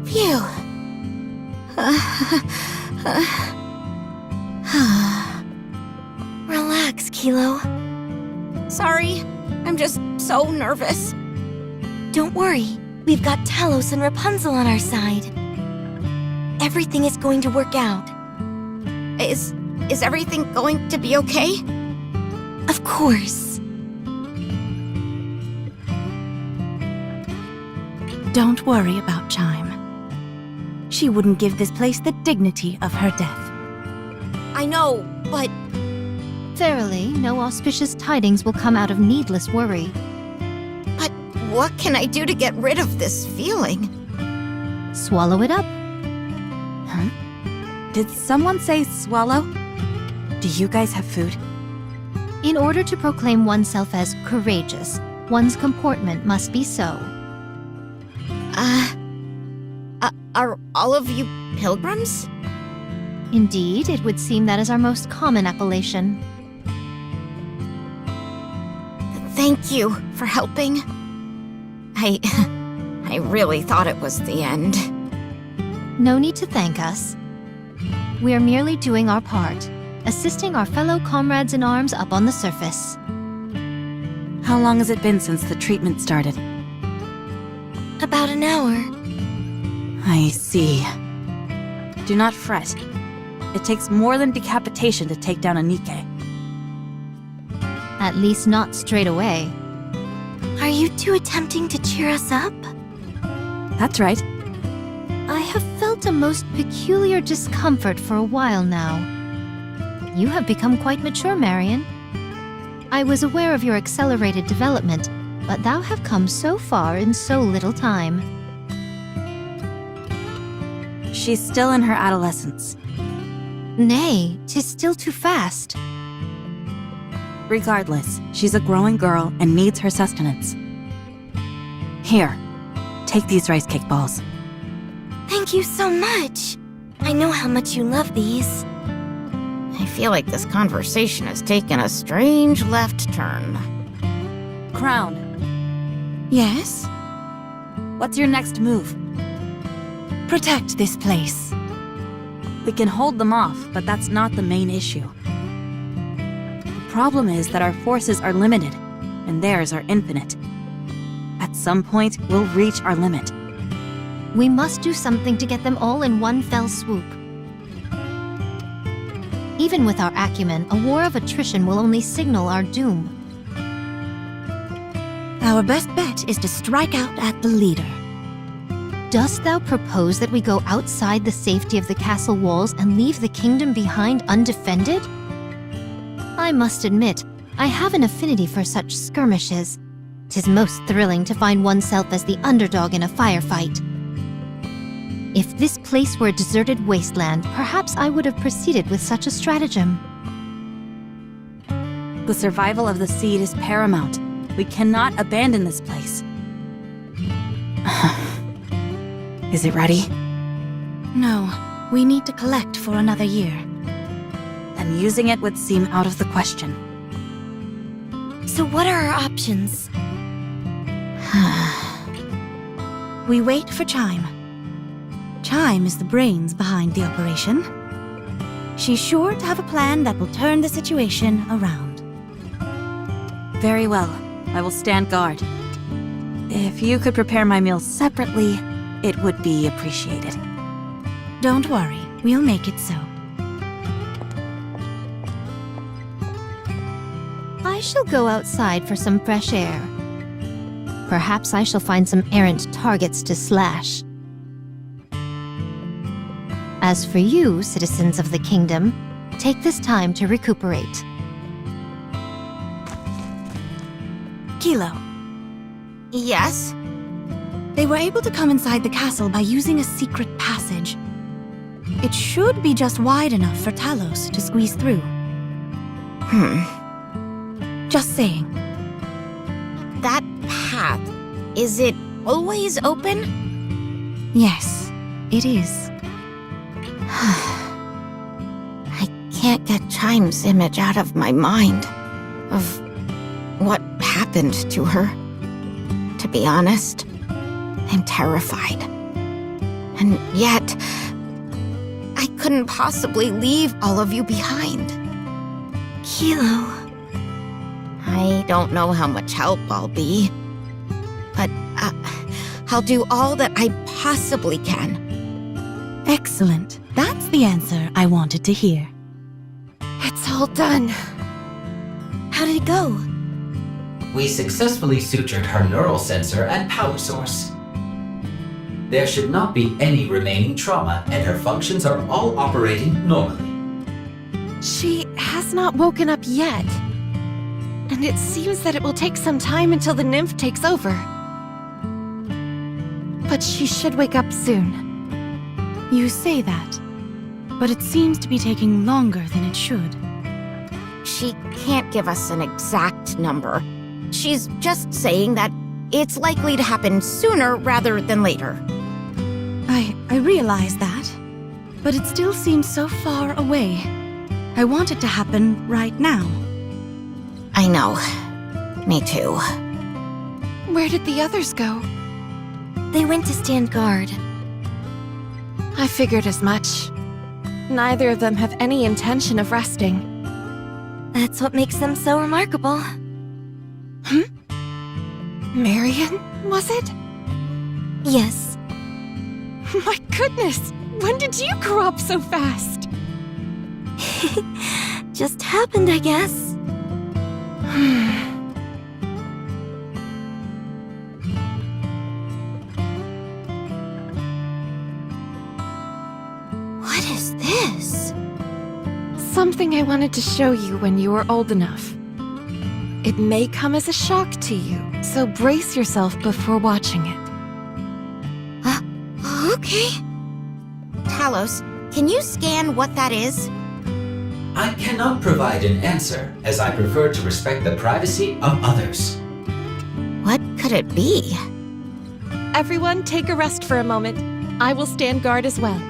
Phew. Relax, Kilo. Sorry, I'm just so nervous. Don't worry, we've got Talos and Rapunzel on our side. Everything is going to work out. Is everything going to be okay? Of course. Don't worry about Chime. She wouldn't give this place the dignity of her death. I know, but... Verily, no auspicious tidings will come out of needless worry. But what can I do to get rid of this feeling? Swallow it up. Huh? Did someone say swallow? Do you guys have food? In order to proclaim oneself as courageous, one's comportment must be so. Are all of you pilgrims? Indeed, it would seem that is our most common appellation. Thank you for helping. I really thought it was the end. No need to thank us. We are merely doing our part, assisting our fellow comrades in arms up on the surface. How long has it been since the treatment started? About an hour. I see. Do not fret. It takes more than decapitation to take down a NIKKE. At least not straight away. Are you two attempting to cheer us up? That's right. I have felt a most peculiar discomfort for a while now. You have become quite mature, Marion. I was aware of your accelerated development, but thou have come so far in so little time. She's still in her adolescence. Nay, 'tis still too fast. Regardless, she's a growing girl and needs her sustenance. Here, take these rice cake balls. Thank you so much. I know how much you love these. I feel like this conversation has taken a strange left turn. Crown, Yes? what's your next move? Protect this place. We can hold them off, but that's not the main issue. The problem is that our forces are limited, and theirs are infinite. At some point, we'll reach our limit. We must do something to get them all in one fell swoop. Even with our acumen, a war of attrition will only signal our doom. Our best bet is to strike out at the leader. Dost thou propose that we go outside the safety of the castle walls and leave the kingdom behind undefended? I must admit, I have an affinity for such skirmishes. 'Tis most thrilling to find oneself as the underdog in a firefight. If this place were a deserted wasteland, perhaps I would have proceeded with such a stratagem. The survival of the seed is paramount. We cannot abandon this place. Is it ready? No, we need to collect for another year. Then using it would seem out of the question. So what are our options? We wait for Chime. Chime is the brains behind the operation. She's sure to have a plan that will turn the situation around. Very well. I will stand guard. If you could prepare my meals separately, it would be appreciated. Don't worry, we'll make it so. I shall go outside for some fresh air. Perhaps I shall find some errant targets to slash. As for you, citizens of the kingdom, take this time to recuperate. Kilo, Yes? they were able to come inside the castle by using a secret passage. It should be just wide enough for Talos to squeeze through. Just saying. That path, is it always open? Yes, it is. I can't get Chime's image out of my mind. Of what happened to her, to be honest. I'm terrified. And yet, I couldn't possibly leave all of you behind. Kilo. I don't know how much help I'll be, but I'll do all that I possibly can. Excellent. That's the answer I wanted to hear. It's all done. How did it go? We successfully sutured her neural sensor and power source. There should not be any remaining trauma, and her functions are all operating normally. She has not woken up yet. And it seems that it will take some time until the nymph takes over. But she should wake up soon. You say that, but it seems to be taking longer than it should. She can't give us an exact number. She's just saying that it's likely to happen sooner rather than later. I realize that, but it still seems so far away. I want it to happen right now. I know. Me too. Where did the others go? They went to stand guard. I figured as much. Neither of them have any intention of resting. That's what makes them so remarkable. Marion, was it? Yes. My goodness! When did you grow up so fast? Just happened, I guess. What is this? Something I wanted to show you when you were old enough. It may come as a shock to you, so brace yourself before watching it. Okay. Talos, can you scan what that is? I cannot provide an answer, as I prefer to respect the privacy of others. What could it be? Everyone, take a rest for a moment. I will stand guard as well.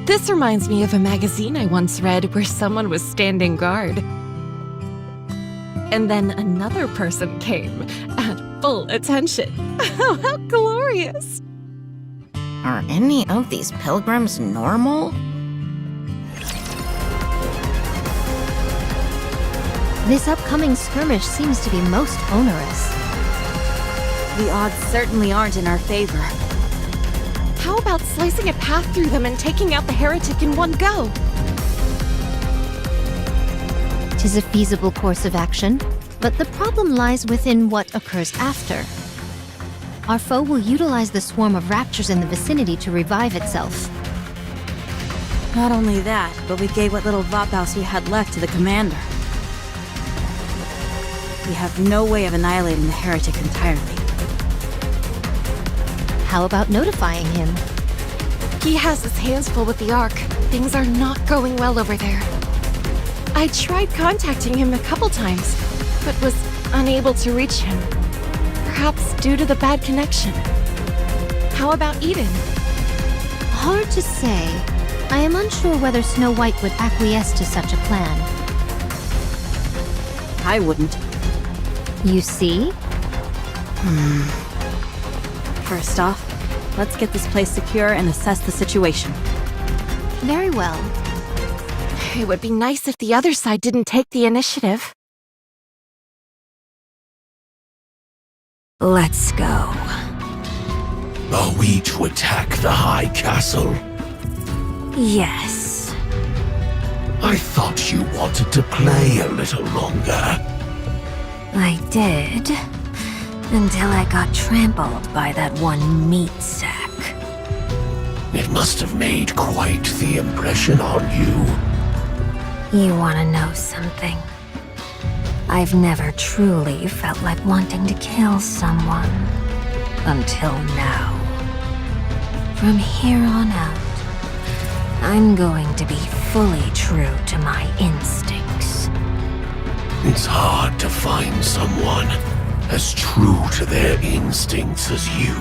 This reminds me of a magazine I once read where someone was standing guard. And then another person came at full attention. How glorious! Are any of these pilgrims normal? This upcoming skirmish seems to be most onerous. The odds certainly aren't in our favor. How about slicing a path through them and taking out the heretic in one go? 'Tis a feasible course of action, but the problem lies within what occurs after. Our foe will utilize the swarm of raptures in the vicinity to revive itself. Not only that, but we gave what little Vaphaus we had left to the commander. We have no way of annihilating the heretic entirely. How about notifying him? He has his hands full with the Ark. Things are not going well over there. I tried contacting him a couple times, but was unable to reach him. Perhaps due to the bad connection. How about Eden? Hard to say. I am unsure whether Snow White would acquiesce to such a plan. I wouldn't. You see? First off, let's get this place secure and assess the situation. Very well. It would be nice if the other side didn't take the initiative. Let's go. Are we to attack the High Castle? Yes. I thought you wanted to play a little longer. I did, until I got trampled by that one meat sack. It must have made quite the impression on you. You want to know something? I've never truly felt like wanting to kill someone. Until now. From here on out, I'm going to be fully true to my instincts. It's hard to find someone as true to their instincts as you.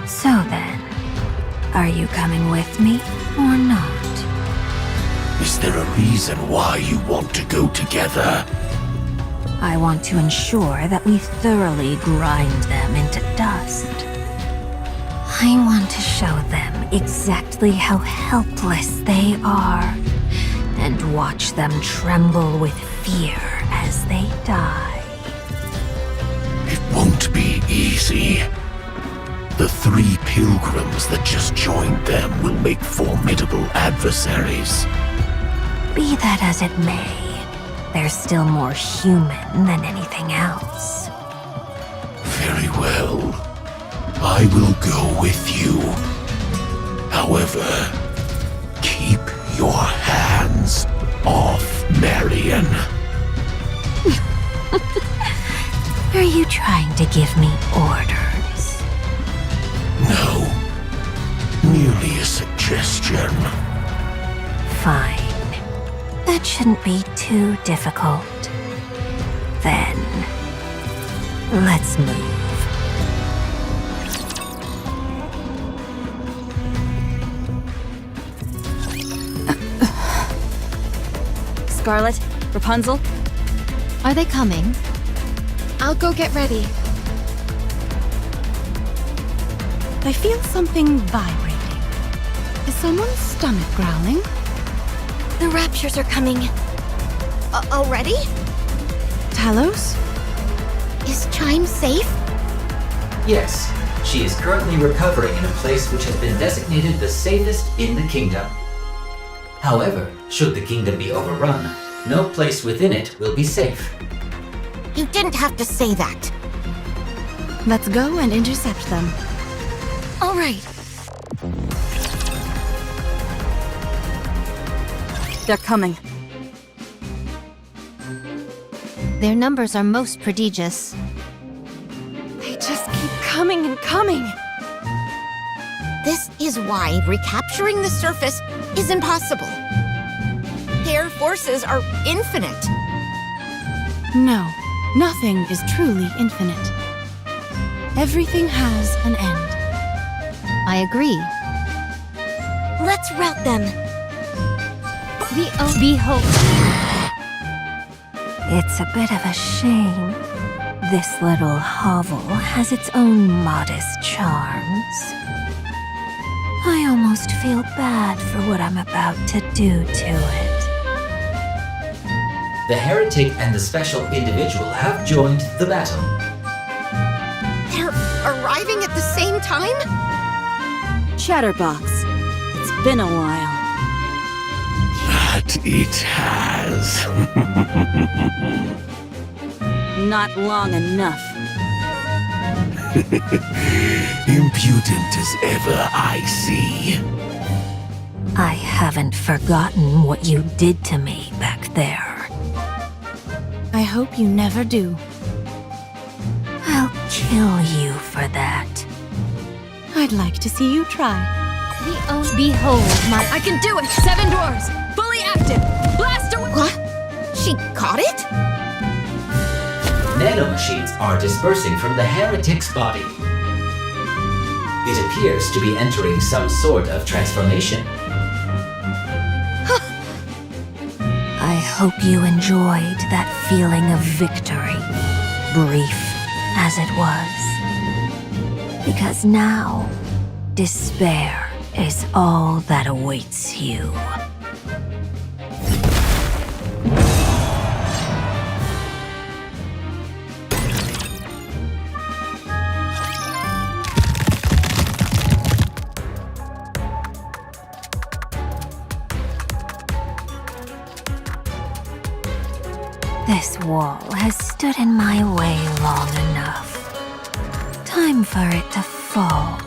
So then, are you coming with me or not? Is there a reason why you want to go together? I want to ensure that we thoroughly grind them into dust. I want to show them exactly how helpless they are, and watch them tremble with fear as they die. It won't be easy. The 3 pilgrims that just joined them will make formidable adversaries. Be that as it may, they're still more human than anything else. Very well. I will go with you. However, keep your hands off Marion. Are you trying to give me orders? No. Merely a suggestion. Fine. That shouldn't be too difficult. Then, let's move. Scarlet, Rapunzel, Are they coming? I'll go get ready. I feel something vibrating. Is someone's stomach growling? The raptures are coming. Already? Talos? Is Chime safe? Yes, she is currently recovering in a place which has been designated the safest in the kingdom. However, should the kingdom be overrun, no place within it will be safe. You didn't have to say that. Let's go and intercept them. All right. They're coming. Their numbers are most prodigious. They just keep coming and coming. This is why recapturing the surface is impossible. Their forces are infinite. No, nothing is truly infinite. Everything has an end. I agree. Let's rout them. Behold. It's a bit of a shame. This little hovel has its own modest charms. I almost feel bad for what I'm about to do to it. The heretic and the special individual have joined the battle. They're arriving at the same time? Chatterbox, it's been a while. That it has. Not long enough. Impudent as ever, I see. I haven't forgotten what you did to me back there. I hope you never do. I'll kill you for that. I'd like to see you try. Behold my... I can do it! 7 dwarves! Fully active! Blast away! What? She got it? Nanomachines are dispersing from the heretic's body. It appears to be entering some sort of transformation. I hope you enjoyed that feeling of victory, brief as it was. Because now, despair is all that awaits you. This wall has stood in my way long enough. Time for it to fall.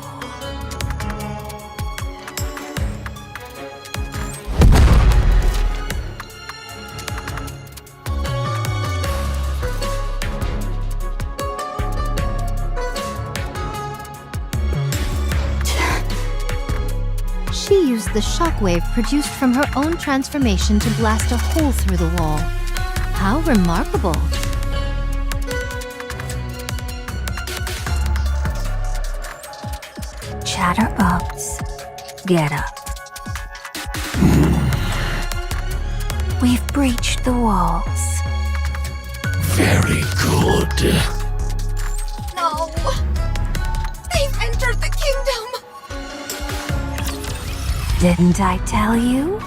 She used the shockwave produced from her own transformation to blast a hole through the wall. How remarkable! Chatterbox, get up. We've breached the walls. Very good. No. They've entered the kingdom. Didn't I tell you?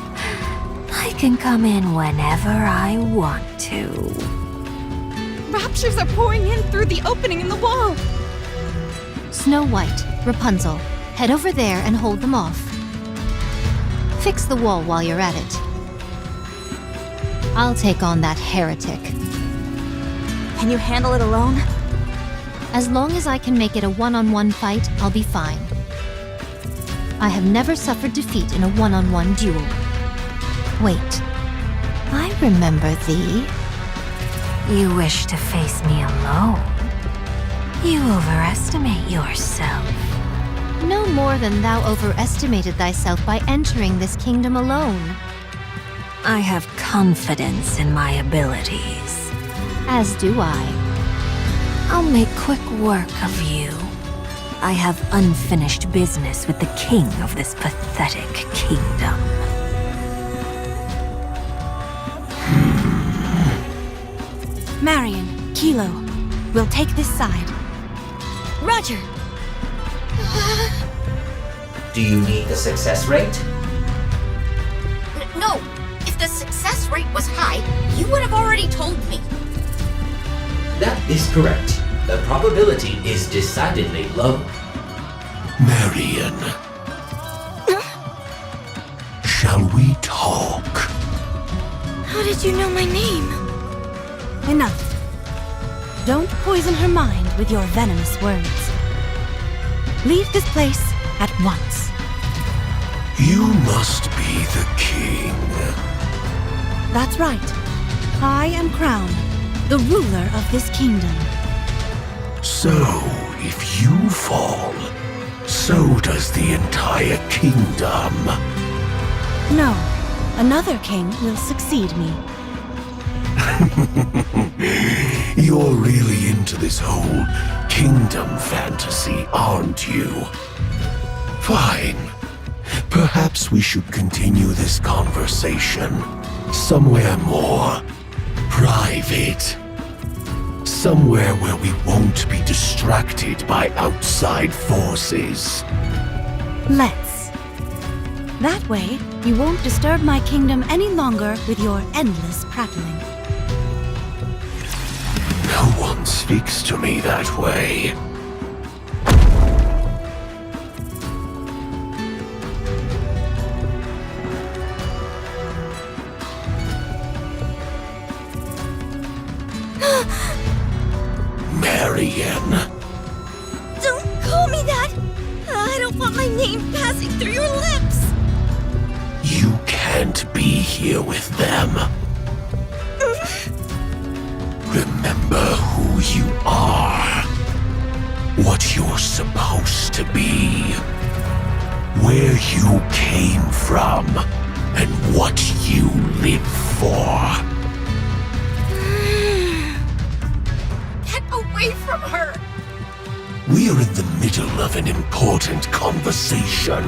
I can come in whenever I want to. Raptures are pouring in through the opening in the wall. Snow White, Rapunzel, head over there and hold them off. Fix the wall while you're at it. I'll take on that heretic. Can you handle it alone? As long as I can make it a one-on-one fight, I'll be fine. I have never suffered defeat in a one-on-one duel. Wait, I remember thee. You wish to face me alone? You overestimate yourself. No more than thou overestimated thyself by entering this kingdom alone. I have confidence in my abilities. As do I. I'll make quick work of you. I have unfinished business with the king of this pathetic kingdom. Marion, Kilo, we'll take this side. Roger. Do you need the success rate? No, if the success rate was high, you would have already told me. That is correct. The probability is decidedly low. Marion. Shall we talk? How did you know my name? Enough. Don't poison her mind with your venomous words. Leave this place at once. You must be the king. That's right. I am crowned, the ruler of this kingdom. So, if you fall, so does the entire kingdom. No, another king will succeed me. You're really into this whole kingdom fantasy, aren't you? Fine. Perhaps we should continue this conversation somewhere more private. Somewhere where we won't be distracted by outside forces. Let's. That way, you won't disturb my kingdom any longer with your endless prattling. No one speaks to me that way. Marion. Don't call me that! I don't want my name passing through your lips! You can't be here with them. Remember who you are. What you're supposed to be. Where you came from. And what you live for. Get away from her! We're in the middle of an important conversation.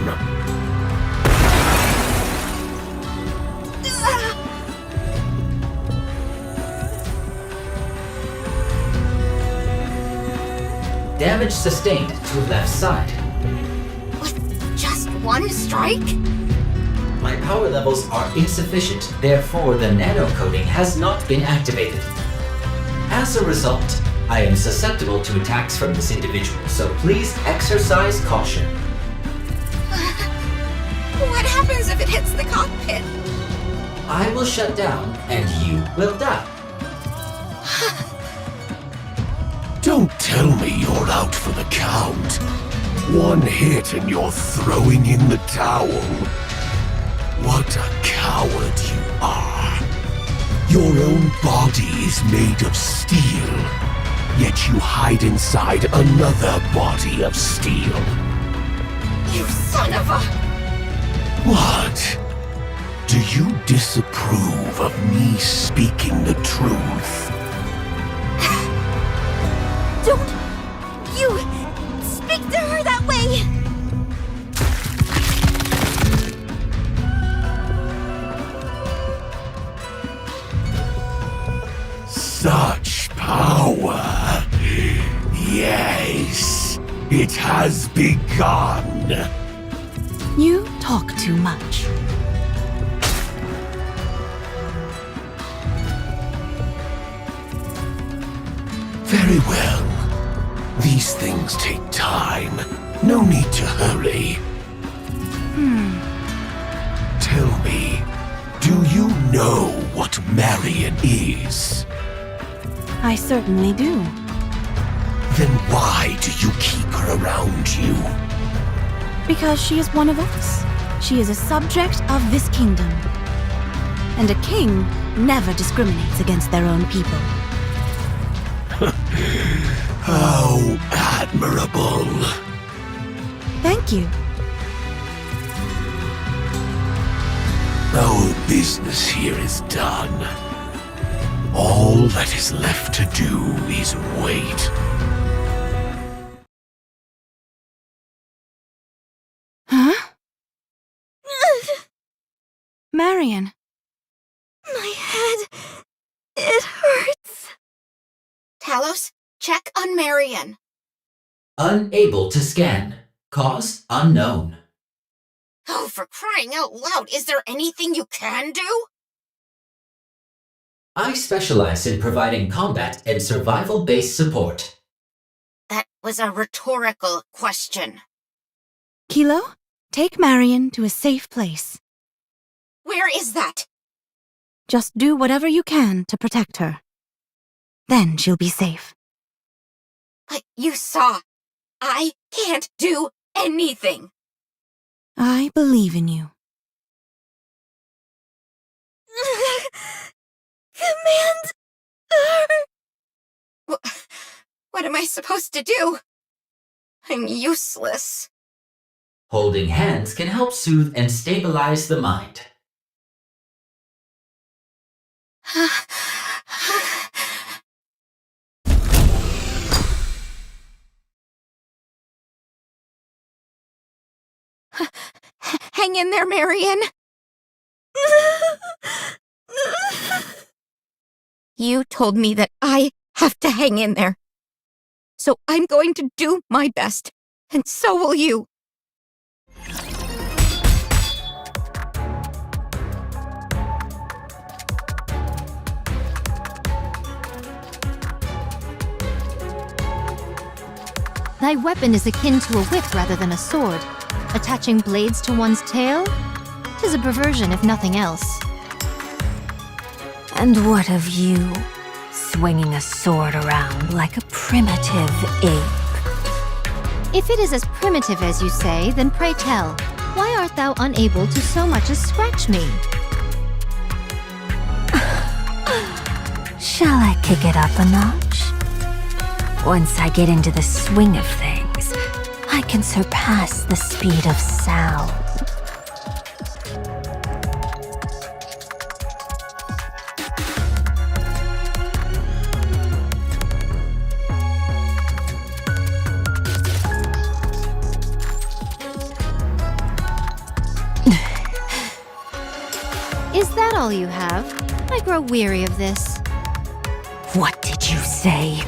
Damage sustained to left side. With just one strike? My power levels are insufficient, therefore the nano-coating has not been activated. As a result, I am susceptible to attacks from this individual, so please exercise caution. What happens if it hits the cockpit? I will shut down, and you will die. Don't tell me you're out for the count. One hit and you're throwing in the towel. What a coward you are. Your own body is made of steel, yet you hide inside another body of steel. You son of a... What? Do you disapprove of me speaking the truth? Don't you speak to her that way! Such power. Yes, it has begun. You talk too much. Very well. These things take time. No need to hurry. Tell me, do you know what Marion is? I certainly do. Then why do you keep her around you? Because she is one of us. She is a subject of this kingdom. And a king never discriminates against their own people. How admirable. Thank you. Our business here is done. All that is left to do is wait. Huh? Marion. My head. It hurts. Talos, check on Marion. Unable to scan. Cause unknown. Oh, for crying out loud, is there anything you can do? I specialize in providing combat and survival-based support. That was a rhetorical question. Kilo, take Marion to a safe place. Where is that? Just do whatever you can to protect her. Then she'll be safe. But you saw. I can't do anything. I believe in you. Command her. What am I supposed to do? I'm useless. Holding hands can help soothe and stabilize the mind. Hang in there, Marion. You told me that I have to hang in there. So I'm going to do my best, and so will you. Thy weapon is akin to a whip rather than a sword. Attaching blades to one's tail? 'Tis a perversion, if nothing else. And what of you, swinging a sword around like a primitive ape? If it is as primitive as you say, then pray tell, why art thou unable to so much as scratch me? Shall I kick it up a notch? Once I get into the swing of things, I can surpass the speed of sound. Is that all you have? I grow weary of this. What did you say?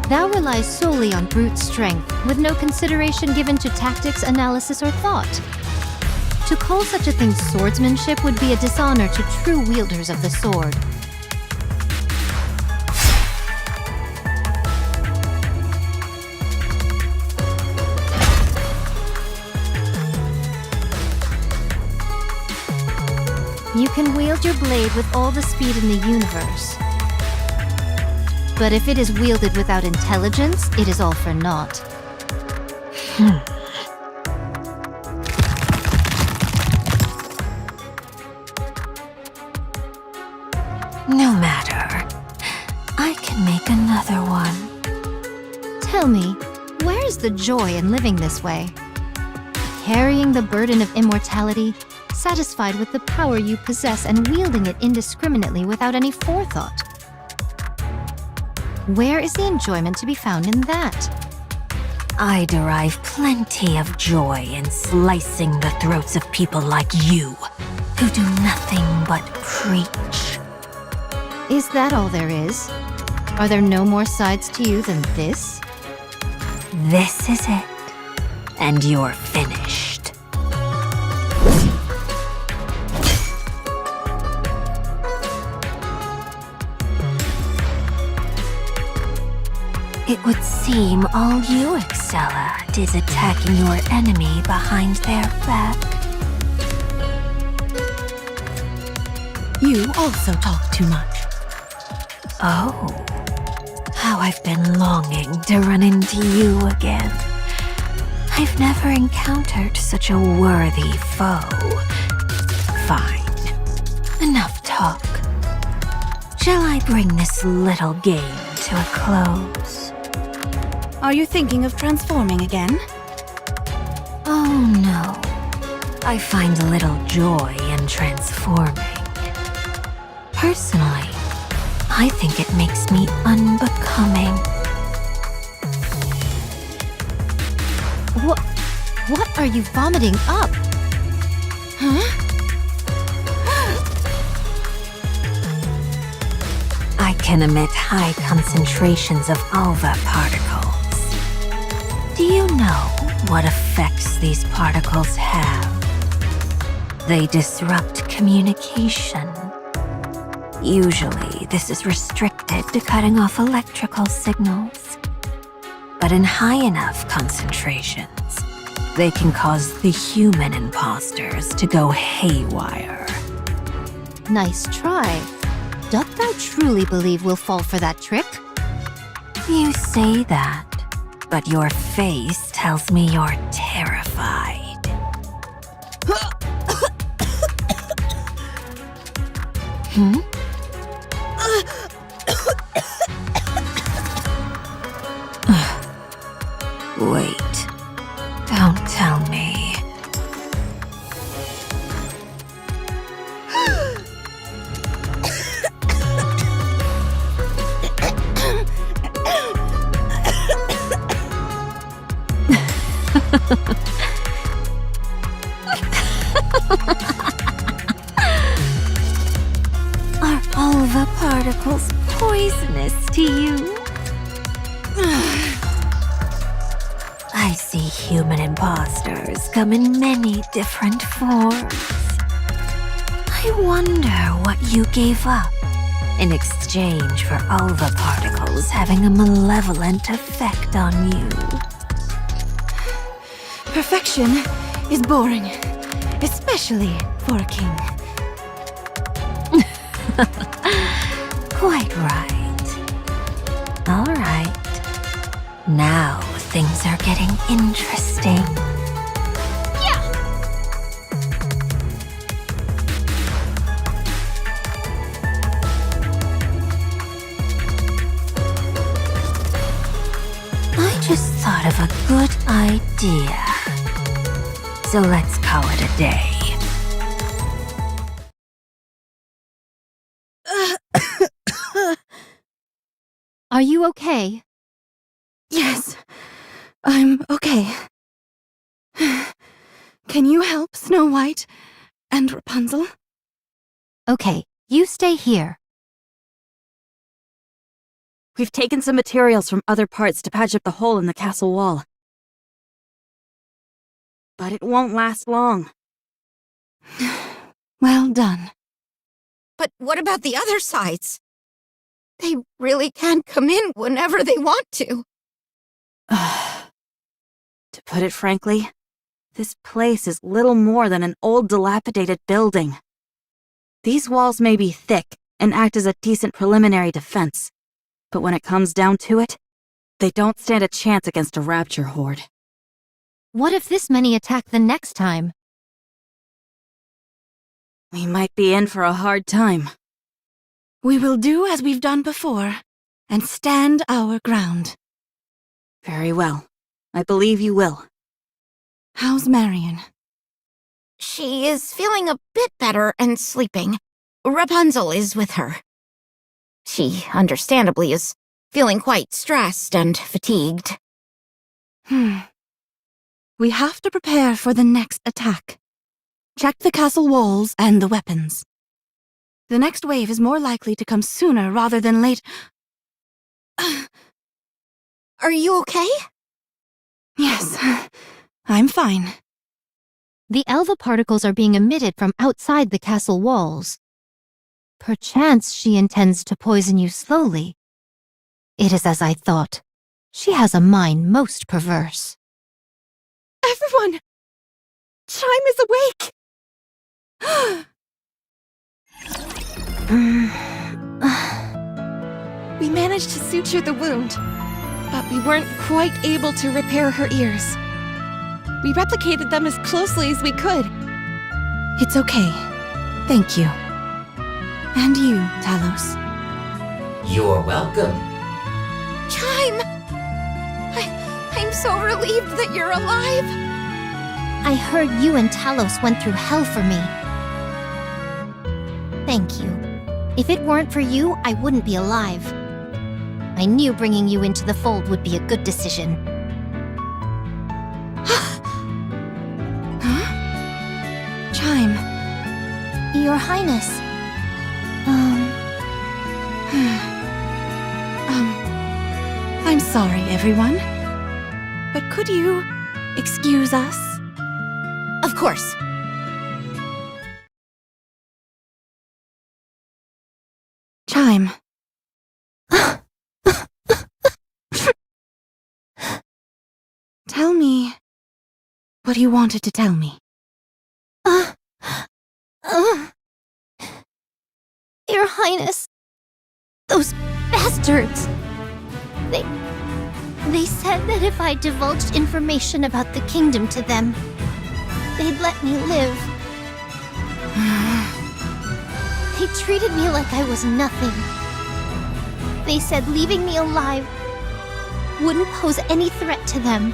Thou relies solely on brute strength, with no consideration given to tactics, analysis, or thought. To call such a thing swordsmanship would be a dishonor to true wielders of the sword. You can wield your blade with all the speed in the universe. But if it is wielded without intelligence, it is all for naught. No matter. I can make another one. Tell me, where is the joy in living this way? Carrying the burden of immortality, satisfied with the power you possess and wielding it indiscriminately without any forethought. Where is the enjoyment to be found in that? I derive plenty of joy in slicing the throats of people like you, who do nothing but preach. Is that all there is? Are there no more sides to you than this? This is it, and you're finished. It would seem all you excel at is attacking your enemy behind their back. You also talk too much. Oh, how I've been longing to run into you again. I've never encountered such a worthy foe. Fine, enough talk. Shall I bring this little game to a close? Are you thinking of transforming again? Oh no. I find little joy in transforming. Personally, I think it makes me unbecoming. What are you vomiting up? I can emit high concentrations of alva particles. Do you know what effects these particles have? They disrupt communication. Usually, this is restricted to cutting off electrical signals. But in high enough concentrations, they can cause the human imposters to go haywire. Nice try. Doth thou truly believe we'll fall for that trick? You say that, but your face tells me you're terrified. Hmm? Wait, don't tell me. Are alva particles poisonous to you? I see human imposters come in many different forms. I wonder what you gave up in exchange for alva particles having a malevolent effect on you. Perfection is boring, especially for a king. Quite right. All right. Now things are getting interesting. I just thought of a good idea. So let's call it a day. Are you okay? Yes, I'm okay. Can you help Snow White and Rapunzel? Okay, you stay here. We've taken some materials from other parts to patch up the hole in the castle wall. But it won't last long. Well done. But what about the other sides? They really can come in whenever they want to. To put it frankly, this place is little more than an old dilapidated building. These walls may be thick and act as a decent preliminary defense, but when it comes down to it, they don't stand a chance against a rapture horde. What if this many attack the next time? We might be in for a hard time. We will do as we've done before and stand our ground. Very well. I believe you will. How's Marion? She is feeling a bit better and sleeping. Rapunzel is with her. She, understandably, is feeling quite stressed and fatigued. We have to prepare for the next attack. Check the castle walls and the weapons. The next wave is more likely to come sooner rather than late. Are you okay? Yes, I'm fine. The alva particles are being emitted from outside the castle walls. Perchance she intends to poison you slowly. It is as I thought. She has a mind most perverse. Everyone! Chime is awake! We managed to suture the wound, but we weren't quite able to repair her ears. We replicated them as closely as we could. It's okay. Thank you. And you, Talos. You're welcome. Chime! I'm so relieved that you're alive. I heard you and Talos went through hell for me. Thank you. If it weren't for you, I wouldn't be alive. I knew bringing you into the fold would be a good decision. Chime. Your Highness. I'm sorry, everyone. But could you excuse us? Of course. Chime. Tell me what you wanted to tell me. Your Highness. Those bastards. They said that if I divulged information about the kingdom to them, they'd let me live. They treated me like I was nothing. They said leaving me alive wouldn't pose any threat to them.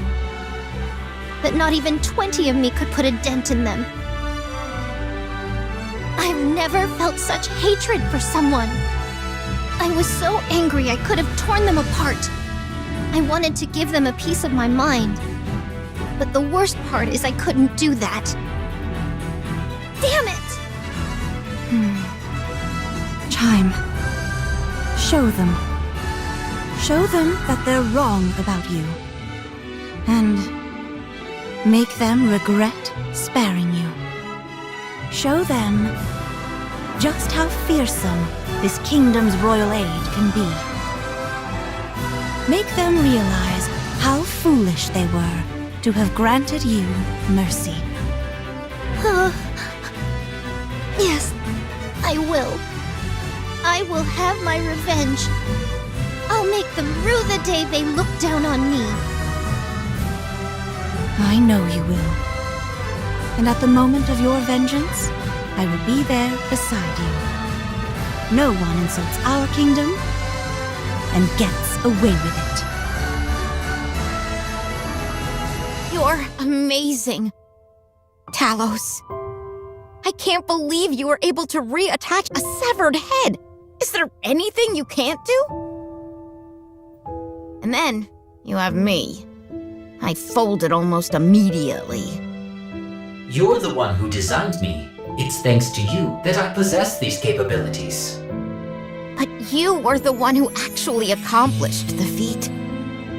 That not even 20 of me could put a dent in them. I've never felt such hatred for someone. I was so angry I could have torn them apart. I wanted to give them a piece of my mind. But the worst part is I couldn't do that. Damn it! Chime. Show them. Show them that they're wrong about you. And make them regret sparing you. Show them just how fearsome this kingdom's royal aid can be. Make them realize how foolish they were to have granted you mercy. Yes, I will. I will have my revenge. I'll make them rue the day they looked down on me. I know you will. And at the moment of your vengeance, I will be there beside you. No one insults our kingdom and gets away with it. You're amazing. Talos. I can't believe you were able to reattach a severed head. Is there anything you can't do? And then, you have me. I folded almost immediately. You're the one who designed me. It's thanks to you that I possess these capabilities. But you were the one who actually accomplished the feat,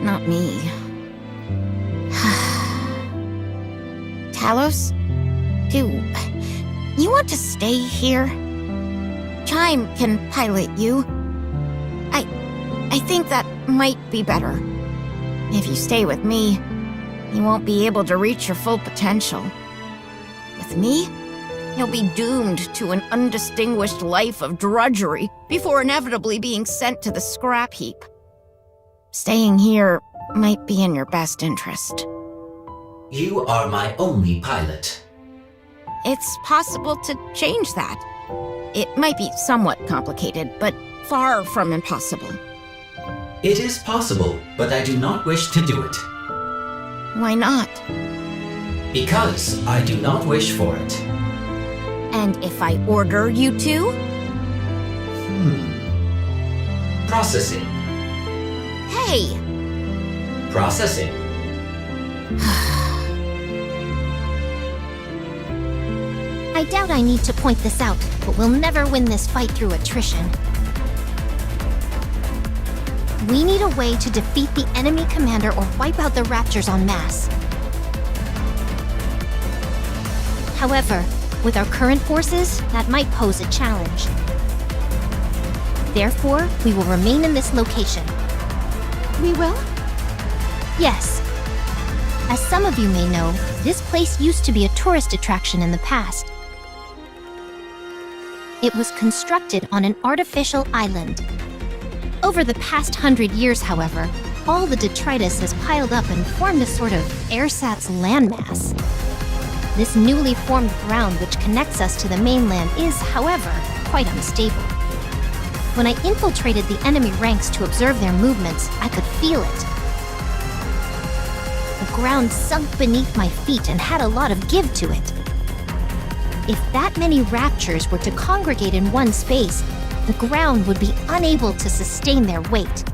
not me. Talos, do you want to stay here? Chime can pilot you. I think that might be better. If you stay with me, you won't be able to reach your full potential. With me, you'll be doomed to an undistinguished life of drudgery before inevitably being sent to the scrap heap. Staying here might be in your best interest. You are my only pilot. It's possible to change that. It might be somewhat complicated, but far from impossible. It is possible, but I do not wish to do it. Why not? Because I do not wish for it. And if I order you to? Processing. Hey! Processing. I doubt I need to point this out, but we'll never win this fight through attrition. We need a way to defeat the enemy commander or wipe out the Raptures en masse. However, with our current forces, that might pose a challenge. Therefore, we will remain in this location. We will? Yes. As some of you may know, this place used to be a tourist attraction in the past. It was constructed on an artificial island. Over the past 100 years, however, all the detritus has piled up and formed a sort of ersatz landmass. This newly formed ground which connects us to the mainland is, however, quite unstable. When I infiltrated the enemy ranks to observe their movements, I could feel it. The ground sunk beneath my feet and had a lot of give to it. If that many raptures were to congregate in one space, the ground would be unable to sustain their weight.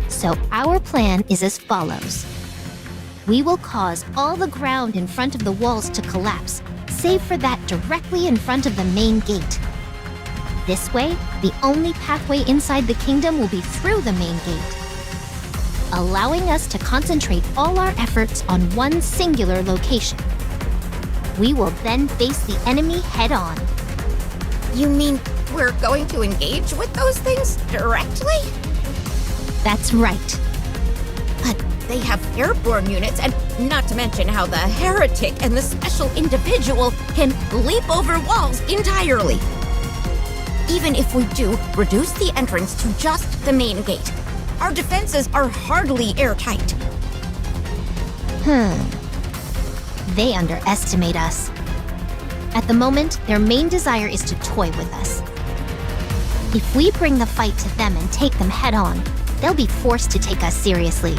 So our plan is as follows. We will cause all the ground in front of the walls to collapse, save for that directly in front of the main gate. This way, the only pathway inside the kingdom will be through the main gate, allowing us to concentrate all our efforts on one singular location. We will then face the enemy head-on. You mean we're going to engage with those things directly? That's right. But they have airborne units, and not to mention how the heretic and the special individual can leap over walls entirely. Even if we do reduce the entrance to just the main gate, our defenses are hardly airtight. They underestimate us. At the moment, their main desire is to toy with us. If we bring the fight to them and take them head-on, they'll be forced to take us seriously.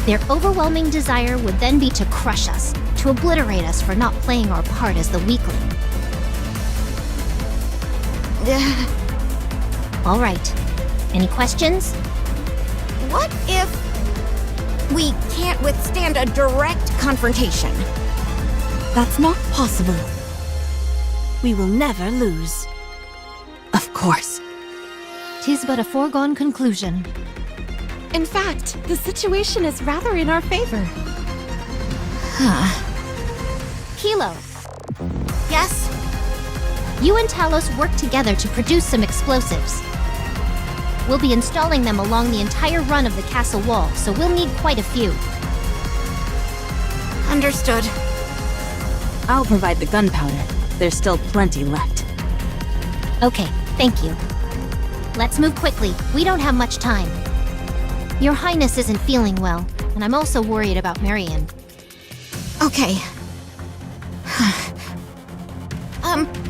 Their overwhelming desire would then be to crush us, to obliterate us for not playing our part as the weakling. All right. Any questions? What if we can't withstand a direct confrontation? That's not possible. We will never lose. Of course. 'Tis but a foregone conclusion. In fact, the situation is rather in our favor. Kilo, Yes? you and Talos work together to produce some explosives. We'll be installing them along the entire run of the castle wall, so we'll need quite a few. Understood. I'll provide the gunpowder. There's still plenty left. Okay, thank you. Let's move quickly. We don't have much time. Your Highness isn't feeling well, and I'm also worried about Marion. Okay.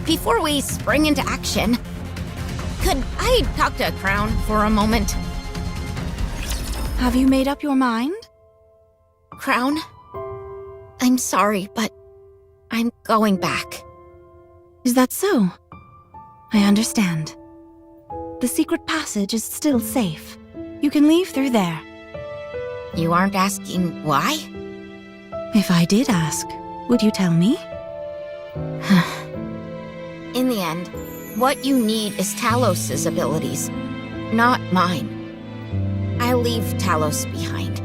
Before we spring into action, could I talk to Crown for a moment? Have you made up your mind? Crown? I'm sorry, but I'm going back. Is that so? I understand. The secret passage is still safe. You can leave through there. You aren't asking why? If I did ask, would you tell me? In the end, what you need is Talos' abilities, not mine. I'll leave Talos behind.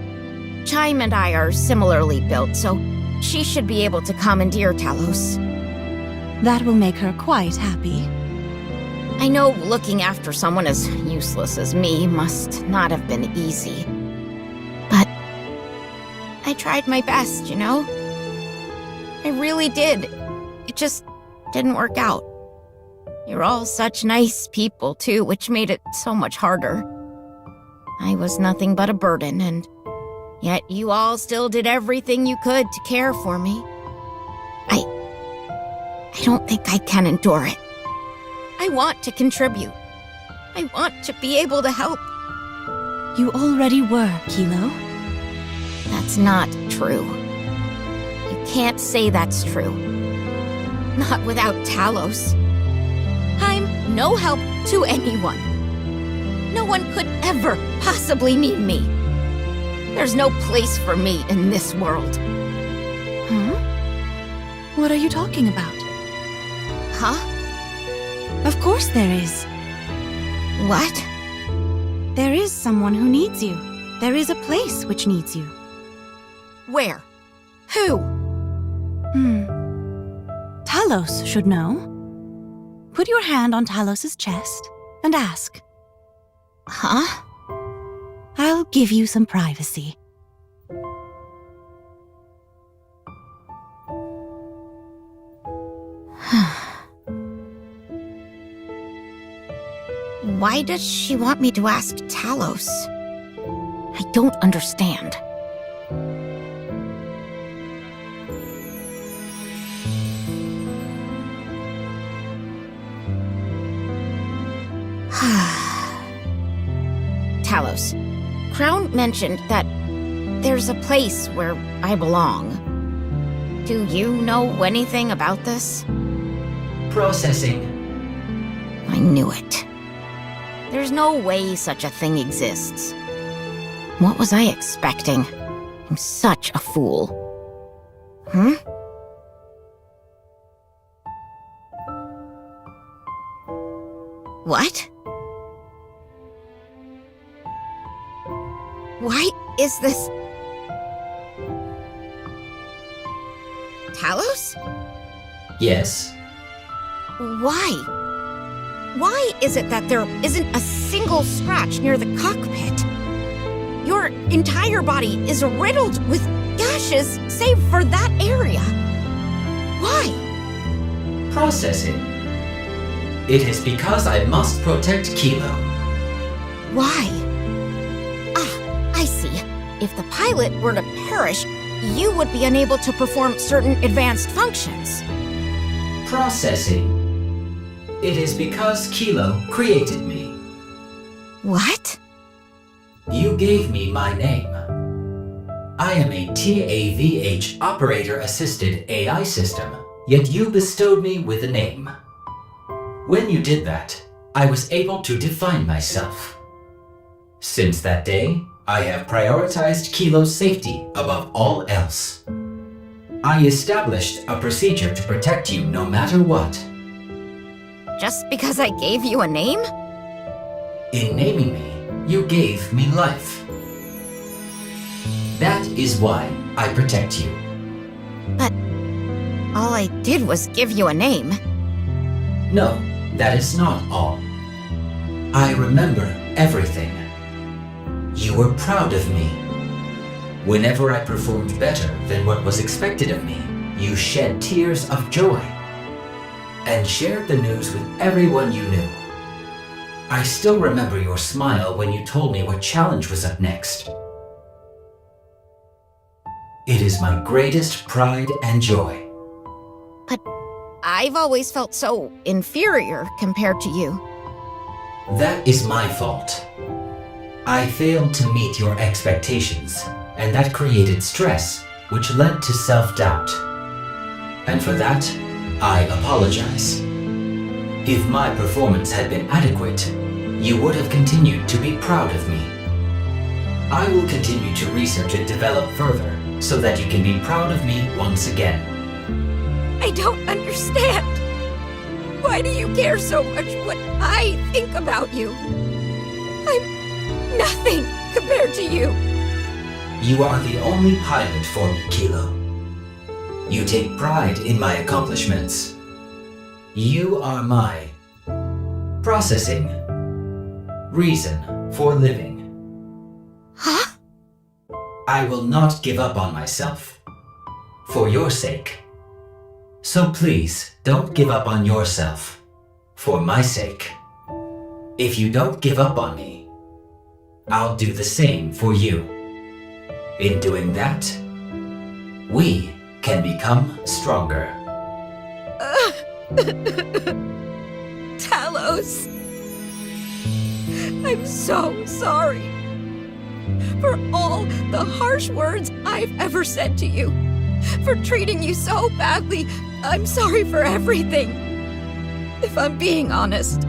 Chime and I are similarly built, so she should be able to commandeer Talos. That will make her quite happy. I know looking after someone as useless as me must not have been easy. But I tried my best, you know? I really did. It just didn't work out. You're all such nice people, too, which made it so much harder. I was nothing but a burden, and yet you all still did everything you could to care for me. I don't think I can endure it. I want to contribute. I want to be able to help. You already were, Kilo. That's not true. You can't say that's true. Not without Talos. I'm no help to anyone. No one could ever possibly need me. There's no place for me in this world. Huh? What are you talking about? Huh? Of course there is. What? There is someone who needs you. There is a place which needs you. Where? Who? Talos should know. Put your hand on Talos's chest and ask. Huh? I'll give you some privacy. Why does she want me to ask Talos? I don't understand. Talos, Crown mentioned that there's a place where I belong. Do you know anything about this? Processing. I knew it. There's no way such a thing exists. What was I expecting? I'm such a fool. Hmm? What? Why is this... Talos? Yes. Why? Why is it that there isn't a single scratch near the cockpit? Your entire body is riddled with gashes, save for that area. Why? Processing. It is because I must protect Kilo. Why? Ah, I see. If the pilot were to perish, you would be unable to perform certain advanced functions. Processing. It is because Kilo created me. What? You gave me my name. I am a TAVH operator-assisted AI system, yet you bestowed me with a name. When you did that, I was able to define myself. Since that day, I have prioritized Kilo's safety above all else. I established a procedure to protect you no matter what. Just because I gave you a name? In naming me, you gave me life. That is why I protect you. But all I did was give you a name. No, that is not all. I remember everything. You were proud of me. Whenever I performed better than what was expected of me, you shed tears of joy and shared the news with everyone you knew. I still remember your smile when you told me what challenge was up next. It is my greatest pride and joy. But I've always felt so inferior compared to you. That is my fault. I failed to meet your expectations, and that created stress, which led to self-doubt. And for that, I apologize. If my performance had been adequate, you would have continued to be proud of me. I will continue to research and develop further so that you can be proud of me once again. I don't understand. Why do you care so much what I think about you? I'm nothing compared to you. You are the only pilot for me, Kilo. You take pride in my accomplishments. You are my processing reason for living. Huh? I will not give up on myself. For your sake. So please, don't give up on yourself. For my sake. If you don't give up on me, I'll do the same for you. In doing that, we can become stronger. Talos. I'm so sorry. For all the harsh words I've ever said to you. For treating you so badly. I'm sorry for everything. If I'm being honest,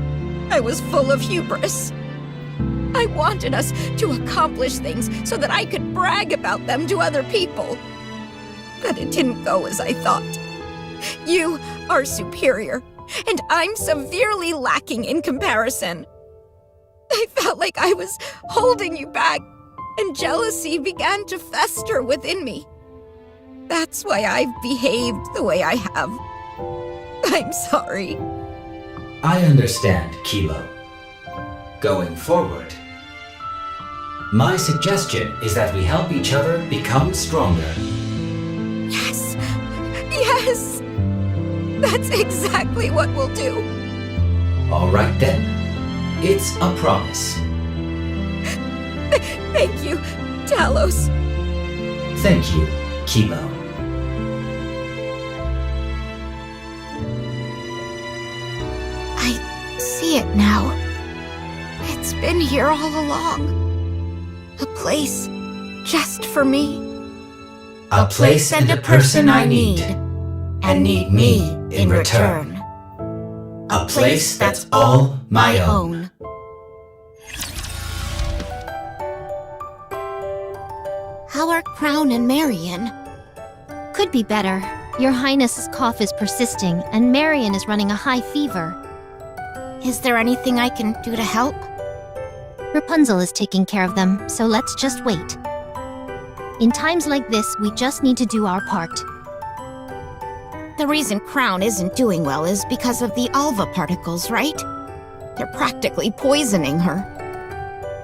I was full of hubris. I wanted us to accomplish things so that I could brag about them to other people. But it didn't go as I thought. You are superior, and I'm severely lacking in comparison. I felt like I was holding you back, and jealousy began to fester within me. That's why I've behaved the way I have. I'm sorry. I understand, Kilo. Going forward, My suggestion is that we help each other become stronger. Yes! Yes! That's exactly what we'll do. All right then. It's a promise. Thank you, Talos. Thank you, Chemo. I see it now. It's been here all along. A place just for me. A place and a person I need, and need me in return. A place that's all my own. How are Crown and Marion? Could be better. Your Highness's cough is persisting, and Marion is running a high fever. Is there anything I can do to help? Rapunzel is taking care of them, so let's just wait. In times like this, we just need to do our part. The reason Crown isn't doing well is because of the Alva particles, right? They're practically poisoning her.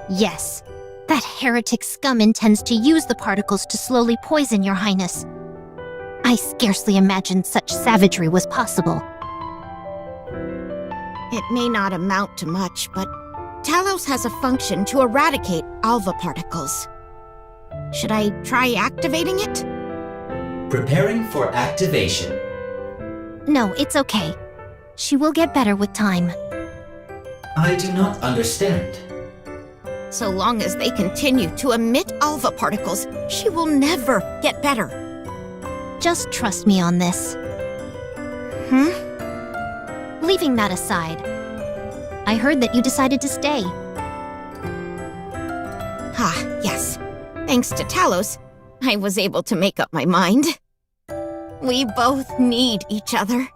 Yes. That heretic scum intends to use the particles to slowly poison your Highness. I scarcely imagined such savagery was possible. It may not amount to much, but Talos has a function to eradicate Alva particles. Should I try activating it? Preparing for activation. No, it's okay. She will get better with time. I do not understand. So long as they continue to emit Alva particles, she will never get better. Just trust me on this. Leaving that aside, I heard that you decided to stay. Yes. Thanks to Talos, I was able to make up my mind. We both need each other.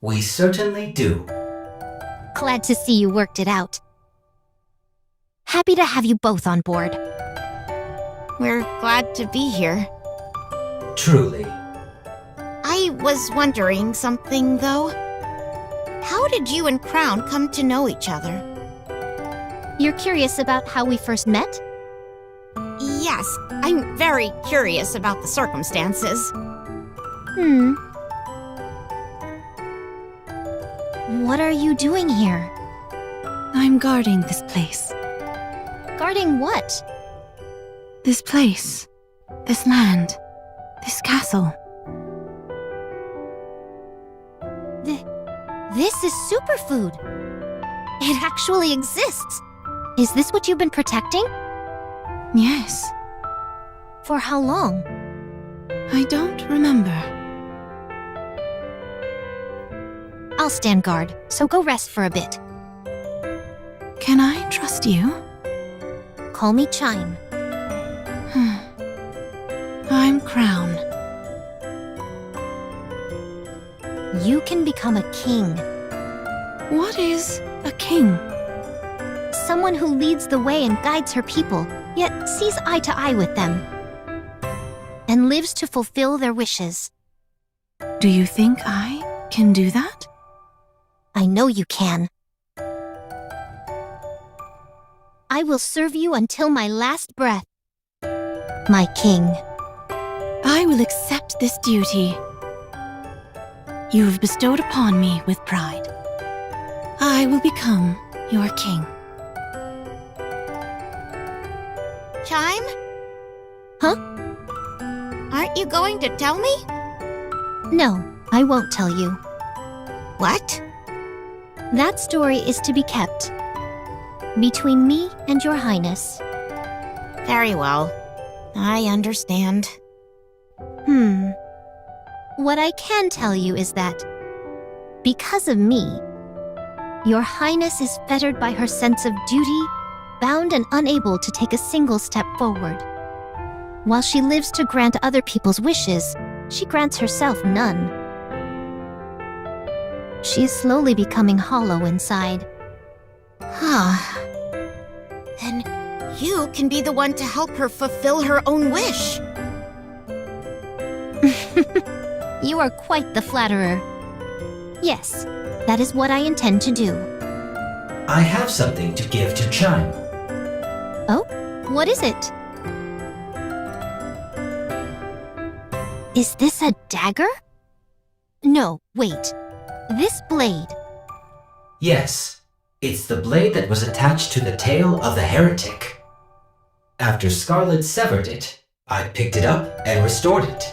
We certainly do. Glad to see you worked it out. Happy to have you both on board. We're glad to be here. Truly. I was wondering something, though. How did you and Crown come to know each other? You're curious about how we first met? Yes, I'm very curious about the circumstances. What are you doing here? I'm guarding this place. Guarding what? This place. This land. This castle. This is superfood. It actually exists. Is this what you've been protecting? Yes. For how long? I don't remember. I'll stand guard, so go rest for a bit. Can I trust you? Call me Chime. I'm Crown. You can become a king. What is a king? Someone who leads the way and guides her people, yet sees eye to eye with them. And lives to fulfill their wishes. Do you think I can do that? I know you can. I will serve you until my last breath. My king. I will accept this duty. You have bestowed upon me with pride. I will become your king. Chime? Huh? Aren't you going to tell me? No, I won't tell you. What? That story is to be kept. Between me and your Highness. Very well. I understand. What I can tell you is that, because of me, your Highness is fettered by her sense of duty, bound and unable to take a single step forward. While she lives to grant other people's wishes, she grants herself none. She is slowly becoming hollow inside. Then you can be the one to help her fulfill her own wish. You are quite the flatterer. Yes, that is what I intend to do. I have something to give to Chime. Oh? What is it? Is this a dagger? No, wait. This blade. Yes, it's the blade that was attached to the tail of the heretic. After Scarlet severed it, I picked it up and restored it.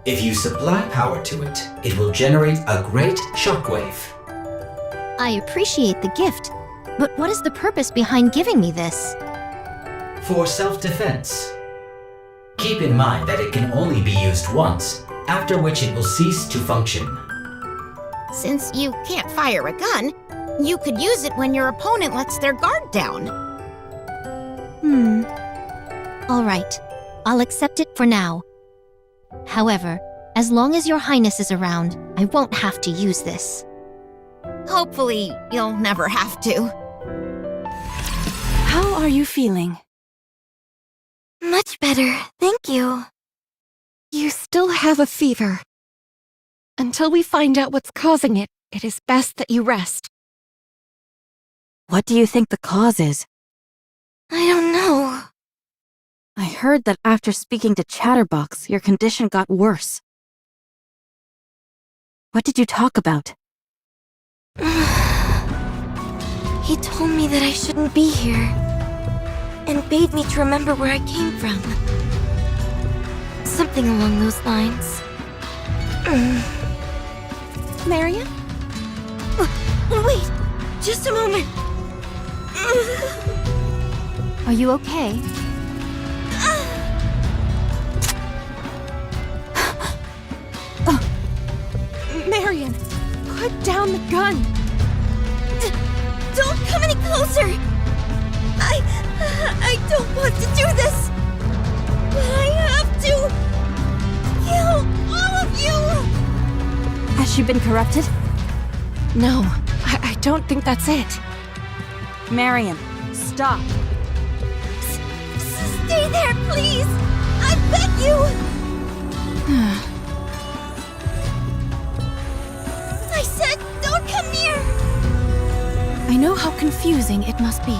If you supply power to it, it will generate a great shockwave. I appreciate the gift, but what is the purpose behind giving me this? For self-defense. Keep in mind that it can only be used once, after which it will cease to function. Since you can't fire a gun, you could use it when your opponent lets their guard down. All right, I'll accept it for now. However, as long as your highness is around, I won't have to use this. Hopefully, you'll never have to. How are you feeling? Much better, thank you. You still have a fever. Until we find out what's causing it, it is best that you rest. What do you think the cause is? I don't know. I heard that after speaking to Chatterbox, your condition got worse. What did you talk about? He told me that I shouldn't be here, and bade me to remember where I came from. Something along those lines. Marion? Wait, just a moment. Are you okay? Marion, put down the gun! Don't come any closer! I don't want to do this! But I have to kill all of you! Has she been corrupted? No, I don't think that's it. Marion, stop. Stay there, please! I beg you! I said, don't come near! I know how confusing it must be.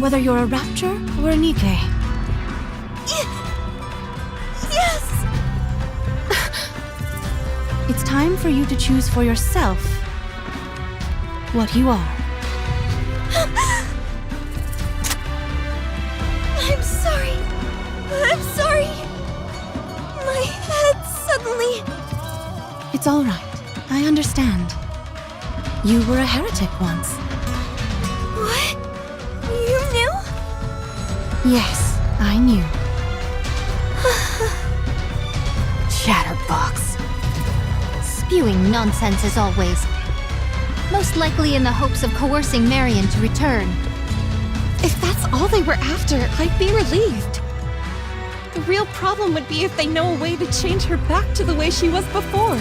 Whether you're a Rapture or a NIKKE. Yes! It's time for you to choose for yourself what you are. I'm sorry. I'm sorry. My head suddenly... It's all right. I understand. You were a heretic once. What? You knew? Yes, I knew. Chatterbox. Spewing nonsense as always. Most likely in the hopes of coercing Marion to return. If that's all they were after, I'd be relieved. The real problem would be if they know a way to change her back to the way she was before.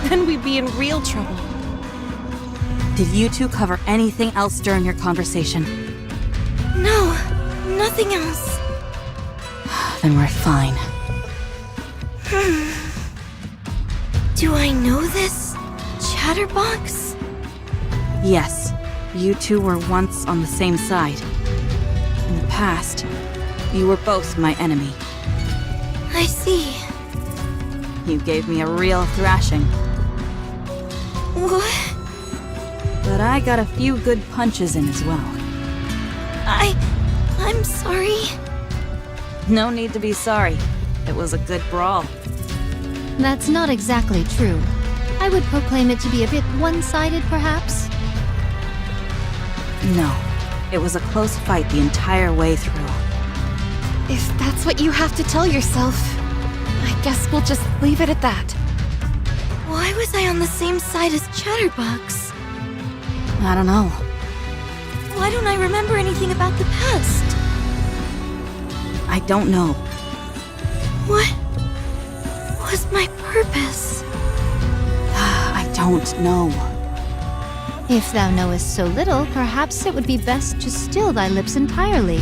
Then we'd be in real trouble. Did you two cover anything else during your conversation? No, nothing else. Then we're fine. Do I know this? Chatterbox? Yes, you two were once on the same side. In the past, you were both my enemy. I see. You gave me a real thrashing, What? but I got a few good punches in as well. I'm sorry. No need to be sorry. It was a good brawl. That's not exactly true. I would proclaim it to be a bit one-sided, perhaps. No, it was a close fight the entire way through. If that's what you have to tell yourself, I guess we'll just leave it at that. Why was I on the same side as Chatterbox? I don't know. Why don't I remember anything about the past? I don't know. What was my purpose? I don't know. If thou knowest so little, perhaps it would be best to still thy lips entirely.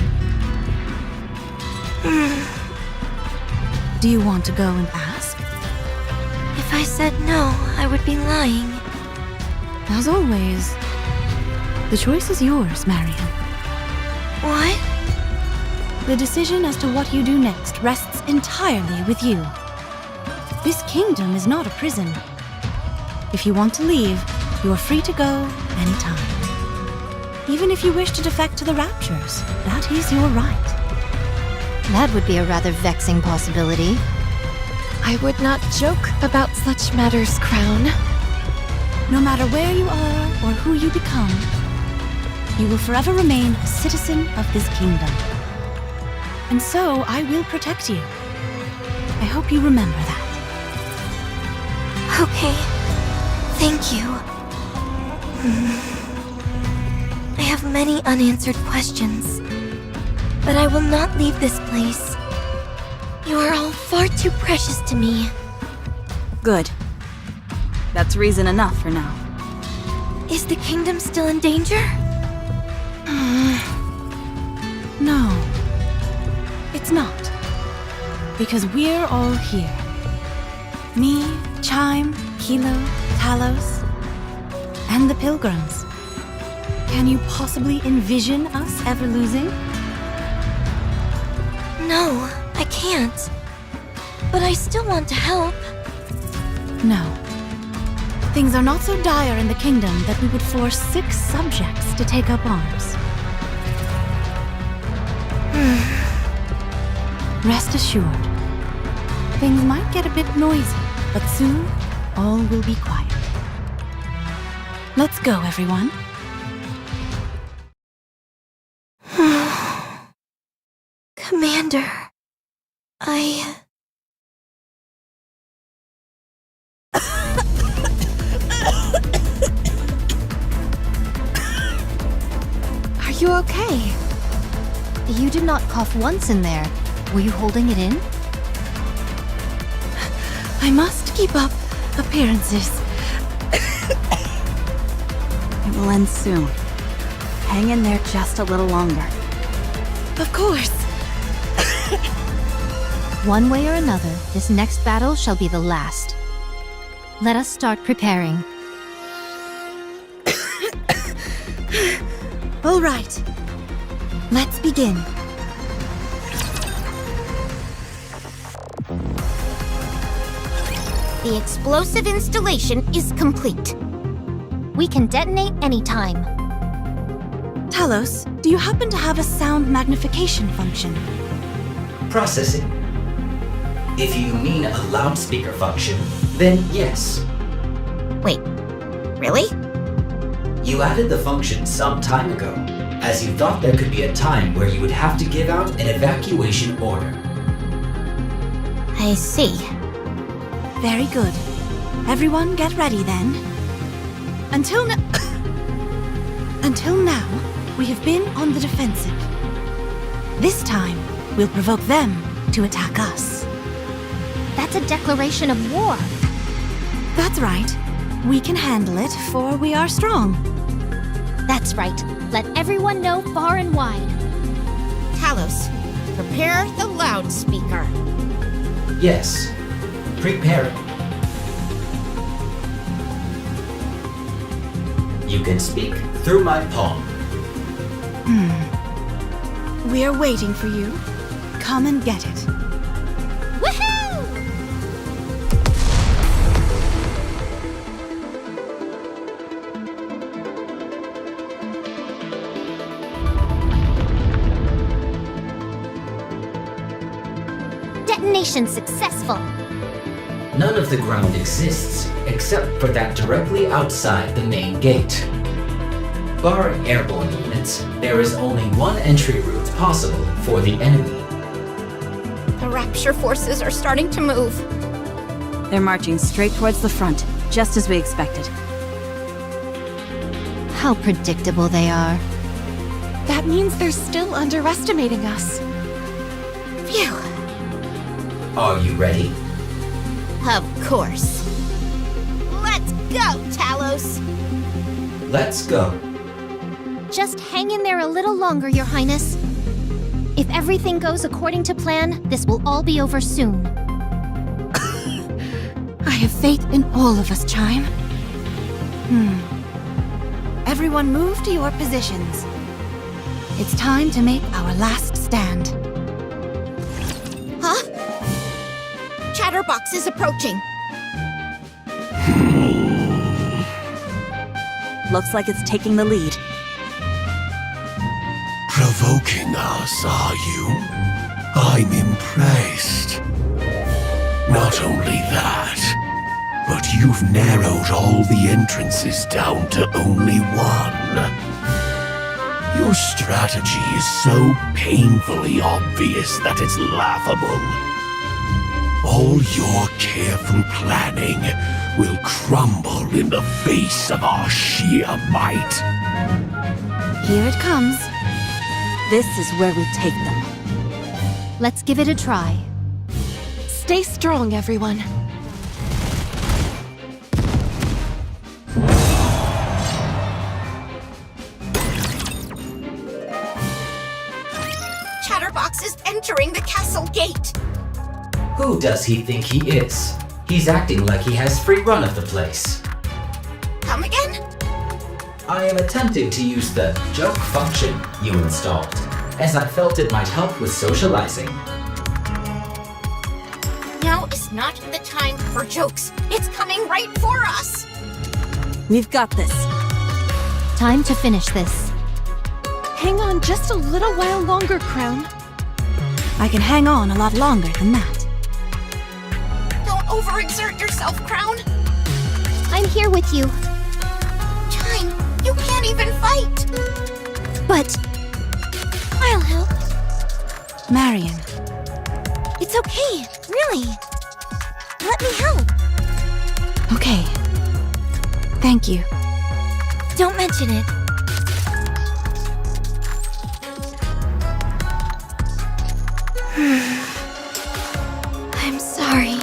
Do you want to go and ask? If I said no, I would be lying. As always, the choice is yours, Marion. What? The decision as to what you do next rests entirely with you. This kingdom is not a prison. If you want to leave, you are free to go anytime. Even if you wish to defect to the Raptures, that is your right. That would be a rather vexing possibility. I would not joke about such matters, Crown. No matter where you are or who you become, you will forever remain a citizen of this kingdom. And so I will protect you. I hope you remember that. Okay. Thank you. I have many unanswered questions, but I will not leave this place. You are all far too precious to me. Good. That's reason enough for now. Is the kingdom still in danger? No, it's not. Because we're all here. Me, Chime, Kilo, Talos, and the Pilgrims. Can you possibly envision us ever losing? No, I can't. But I still want to help. No. Things are not so dire in the kingdom that we would force 6 subjects to take up arms. Rest assured, things might get a bit noisy, but soon all will be quiet. Let's go, everyone. Commander, Are you okay? You did not cough once in there. Were you holding it in? I must keep up appearances. It will end soon. Hang in there just a little longer. Of course. One way or another, this next battle shall be the last. Let us start preparing. All right. Let's begin. The explosive installation is complete. We can detonate anytime. Talos, do you happen to have a sound magnification function? Processing. If you mean a loudspeaker function, then yes. Wait, really? You added the function some time ago, as you thought there could be a time where you would have to give out an evacuation order. I see. Very good. Everyone get ready then. Until now, we have been on the defensive. This time, we'll provoke them to attack us. That's a declaration of war. That's right. We can handle it, for we are strong. That's right. Let everyone know far and wide. Talos, prepare the loudspeaker. Yes. Prepare it. You can speak through my palm. We're waiting for you. Come and get it. Woohoo! Detonation successful. None of the ground exists, except for that directly outside the main gate. Barring airborne units, there is only one entry route possible for the enemy. The Rapture forces are starting to move. They're marching straight towards the front, just as we expected. How predictable they are. That means they're still underestimating us. Phew. Are you ready? Of course. Let's go, Talos! Let's go. Just hang in there a little longer, Your Highness. If everything goes according to plan, this will all be over soon. I have faith in all of us, Chime. Everyone move to your positions. It's time to make our last stand. Huh? Chatterbox is approaching. Looks like it's taking the lead. Provoking us, are you? I'm impressed. Not only that, but you've narrowed all the entrances down to only one. Your strategy is so painfully obvious that it's laughable. All your careful planning will crumble in the face of our sheer might. Here it comes. This is where we take them. Let's give it a try. Stay strong, everyone. Chatterbox is entering the castle gate. Who does he think he is? He's acting like he has free run of the place. Come again? I am attempting to use the joke function you installed, as I felt it might help with socializing. Now is not the time for jokes. It's coming right for us. We've got this. Time to finish this. Hang on just a little while longer, Crown. I can hang on a lot longer than that. Don't overexert yourself, Crown. I'm here with you. Chime, you can't even fight. But I'll help. Marion, It's okay, really. Let me help. okay. Thank you. Don't mention it. I'm sorry.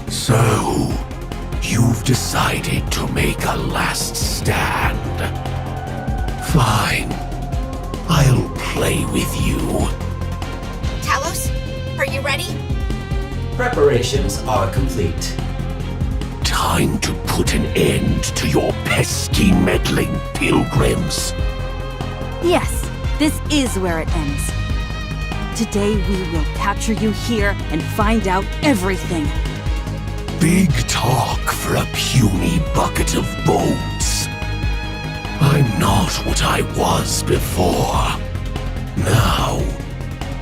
So, you've decided to make a last stand. Fine. I'll play with you. Talos, are you ready? Preparations are complete. Time to put an end to your pesky meddling pilgrims. Yes, this is where it ends. Today we will capture you here and find out everything. Big talk for a puny bucket of bones. I'm not what I was before. Now,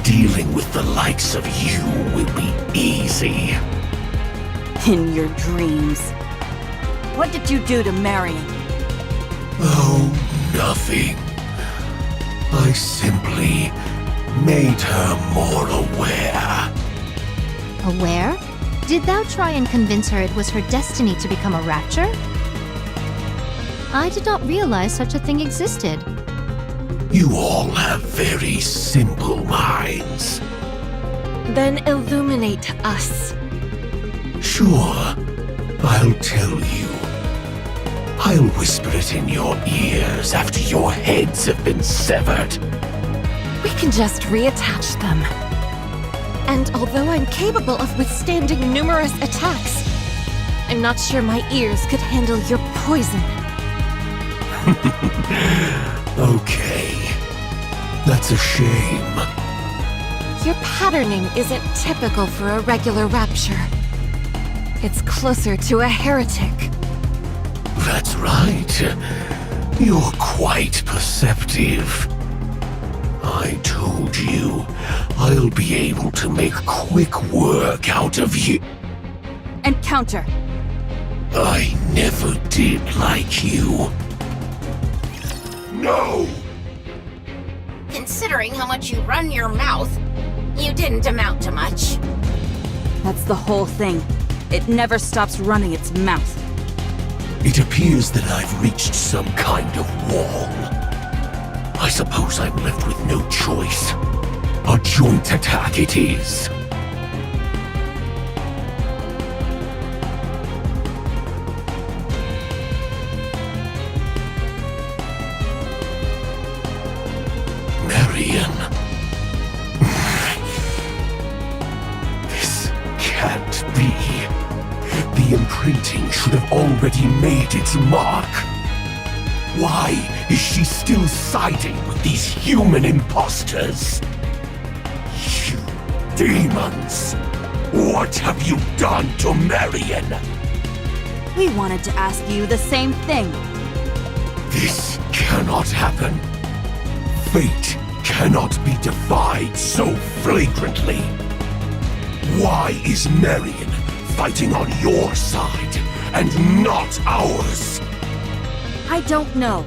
dealing with the likes of you will be easy. In your dreams. What did you do to Marion? Oh, nothing. I simply made her more aware. Aware? Did thou try and convince her it was her destiny to become a rapture? I did not realize such a thing existed. You all have very simple minds. Then illuminate us. Sure, I'll tell you. I'll whisper it in your ears after your heads have been severed. We can just reattach them. And although I'm capable of withstanding numerous attacks, I'm not sure my ears could handle your poison. Okay. That's a shame. Your patterning isn't typical for a regular rapture. It's closer to a heretic. That's right. You're quite perceptive. I told you, I'll be able to make quick work out of you. Encounter. I never did like you. No! Considering how much you run your mouth, you didn't amount to much. That's the whole thing. It never stops running its mouth. It appears that I've reached some kind of wall. I suppose I'm left with no choice. A joint attack it is. Marion, writing should have already made its mark. Why is she still siding with these human imposters? You demons! What have you done to Marion? We wanted to ask you the same thing. This cannot happen. Fate cannot be defied so flagrantly. Why is Marion fighting on your side and not ours? I don't know.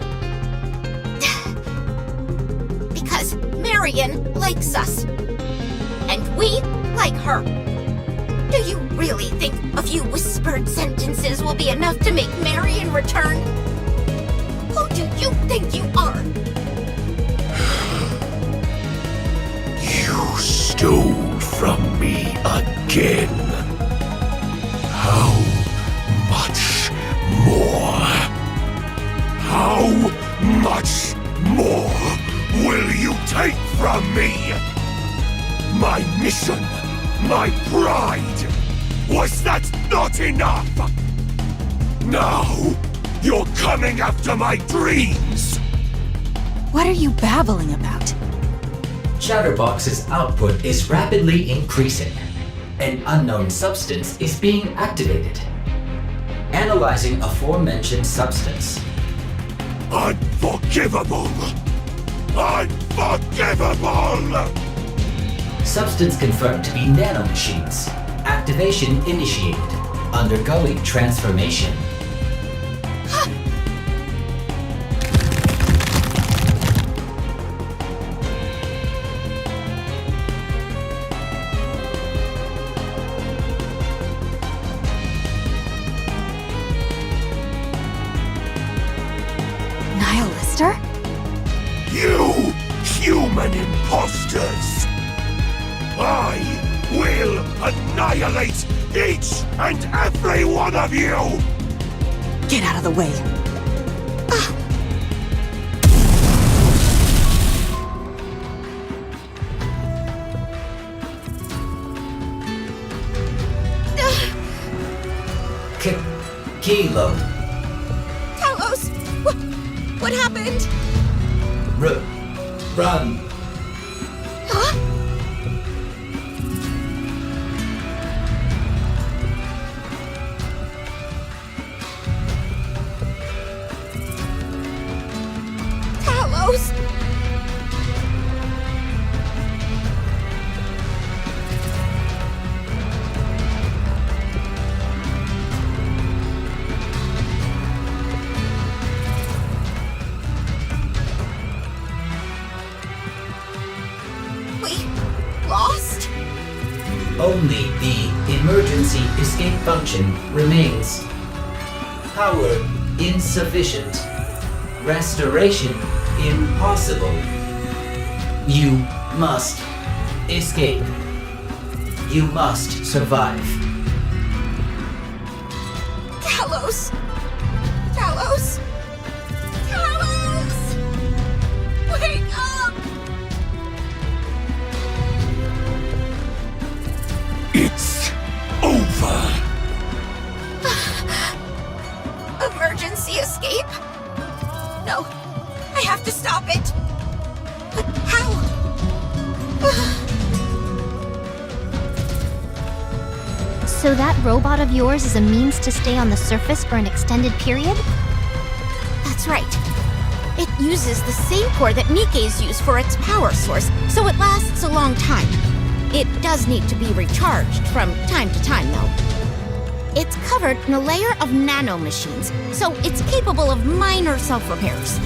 Because Marion likes us. And we like her. Do you really think a few whispered sentences will be enough to make Marion return? Who do you think you are? You stole from me again. How much more? How much more will you take from me? My mission, my pride. Was that not enough? Now, you're coming after my dreams. What are you babbling about? Chatterbox's output is rapidly increasing. An unknown substance is being activated. Analyzing aforementioned substance. Unforgivable! Unforgivable! Substance confirmed to be nanomachines. Activation initiated. Undergoing transformation. Nihilister? You human imposters! I will annihilate each and every one of you! Get out of the way. Kilo. Talos! What happened? Run. Huh? Talos! Lost? Only the emergency escape function remains. Power insufficient. Restoration impossible. You must escape. You must survive. Talos! Talos! Talos! Wake up! It's over! Emergency escape? No, I have to stop it. But how? So that robot of yours is a means to stay on the surface for an extended period? That's right. It uses the same core that NIKKE's use for its power source, so it lasts a long time. It does need to be recharged from time to time, though. It's covered in a layer of nanomachines, so it's capable of minor self-repairs.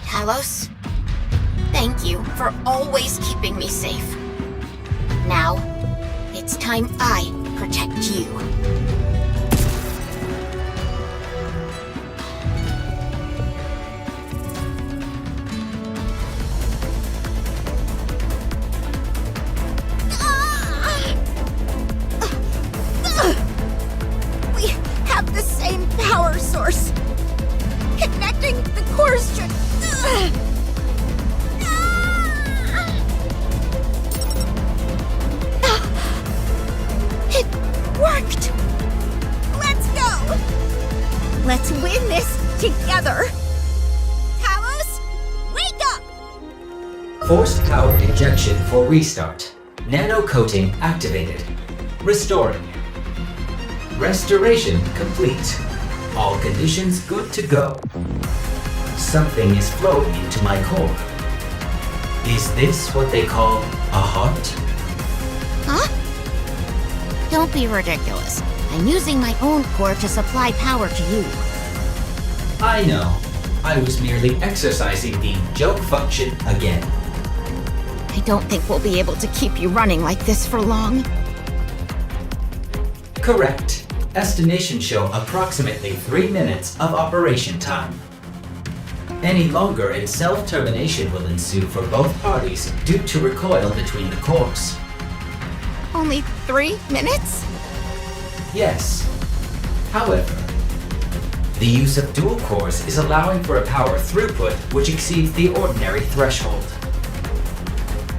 Talos, thank you for always keeping me safe. Now, it's time I protect you. We have the same together! Talos, wake up! Forced power injection for restart. Nano coating activated. Restoring. Restoration complete. All conditions good to go. Something is flowing into my core. Is this what they call a heart? Huh? Don't be ridiculous. I'm using my own core to supply power to you. I know. I was merely exercising the joke function again. I don't think we'll be able to keep you running like this for long. Correct. Estimations show approximately 3 minutes of operation time. Any longer and self-termination will ensue for both parties due to recoil between the cores. Only 3 minutes? Yes. However, the use of dual cores is allowing for a power throughput which exceeds the ordinary threshold.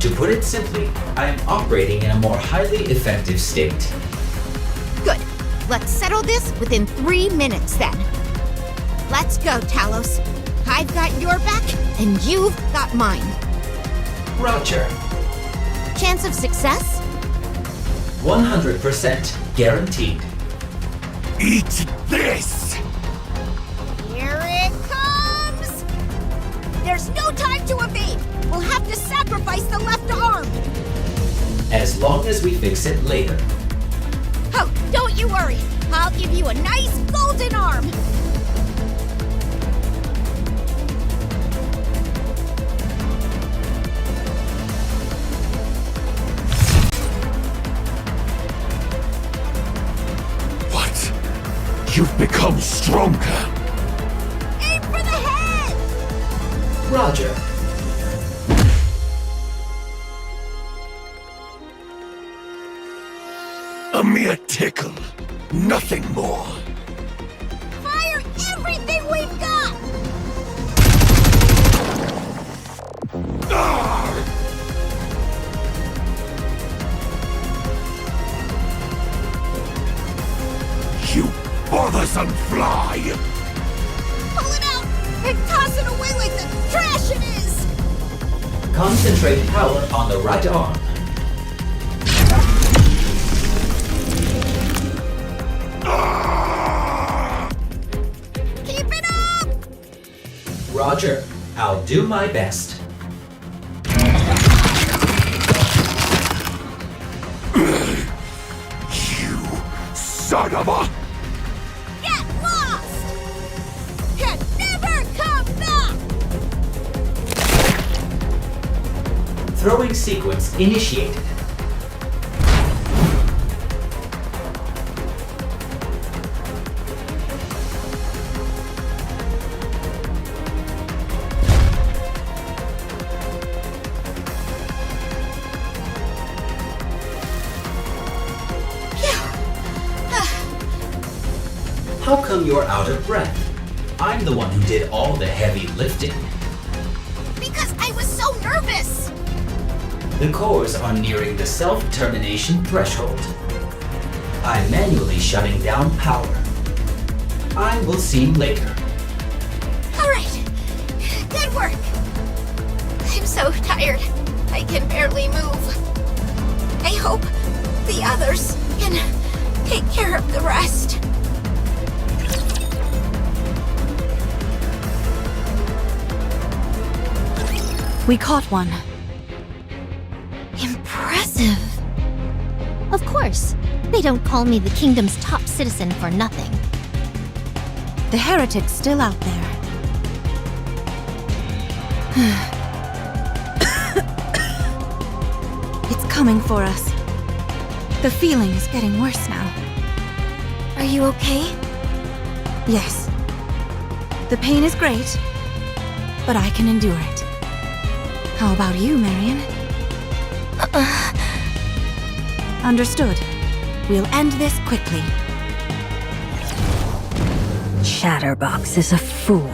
To put it simply, I am operating in a more highly effective state. Good. Let's settle this within 3 minutes then. Let's go, Talos. I've got your back, and you've got mine. Roger. Chance of success? 100% guaranteed. Eat this! Here it comes! There's no time to evade! We'll have to sacrifice the left arm! As long as we fix it later. Oh, don't you worry! I'll give you a nice golden arm! What? You've become stronger. Aim for the head! Roger. A mere tickle. Nothing more. Fire everything we've got! Ah! You bothersome fly! Pull it out and toss it away like the trash it is! Concentrate power on the right arm. Keep it up! Roger. I'll do my best. You son of a... Get lost! And never come back! Throwing sequence initiated. How come you're out of breath? I'm the one who did all the heavy lifting. Because I was so nervous! The cores are nearing the self-termination threshold. I'm manually shutting down power. I will see you later. Alright, good work. I'm so tired, I can barely move. I hope the others can take care of the rest. We caught one. Impressive. Of course. They don't call me the kingdom's top citizen for nothing. The heretic's still out there. It's coming for us. The feeling is getting worse now. Are you okay? Yes. The pain is great, but I can endure it. How about you, Marion? Understood. We'll end this quickly. Chatterbox is a fool.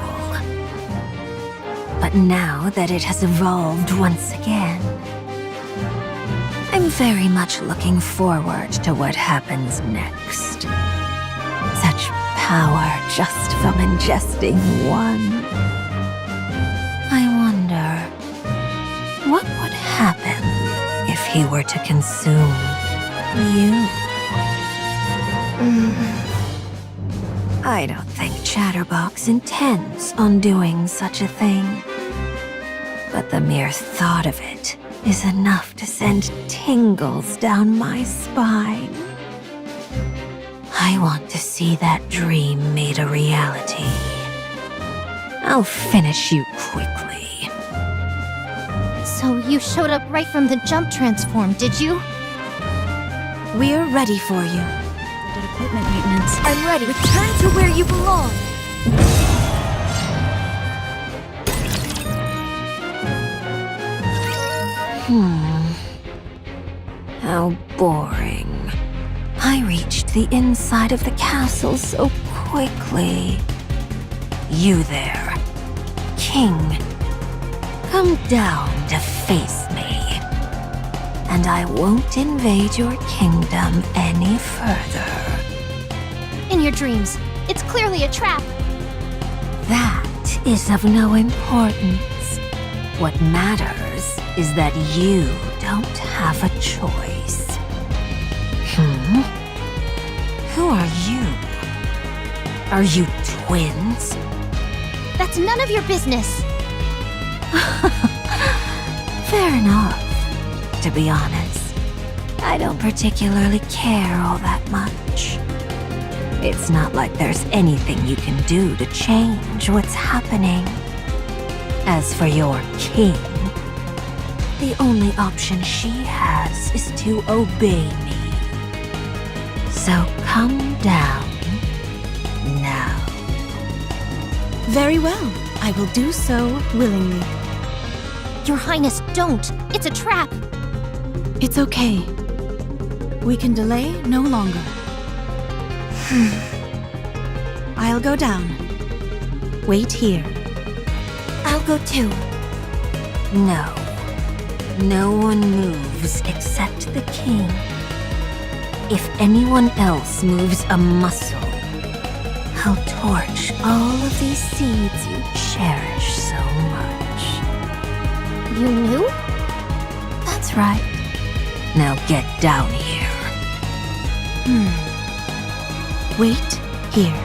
But now that it has evolved once again, I'm very much looking forward to what happens next. Such power just from ingesting one. I wonder, what would happen if he were to consume you? I don't think Chatterbox intends on doing such a thing. But the mere thought of it is enough to send tingles down my spine. I want to see that dream made a reality. I'll finish you quickly. So you showed up right from the jump transform, did you? We're ready for you. Did equipment maintenance. I'm ready. Return to where you belong. How boring. I reached the inside of the castle so quickly. You there, King. Come down to face me. And I won't invade your kingdom any further. In your dreams. It's clearly a trap. That is of no importance. What matters is that you don't have a choice. Who are you? Are you twins? That's none of your business. Fair enough. To be honest, I don't particularly care all that much. It's not like there's anything you can do to change what's happening. As for your king, the only option she has is to obey me. So come down now. Very well. I will do so willingly. Your Highness, don't. It's a trap. It's okay. We can delay no longer. I'll go down. Wait here. I'll go too. No. No one moves except the king. If anyone else moves a muscle, I'll torch all of these seeds you cherish so much. You knew? That's right. Now get down here. Wait here.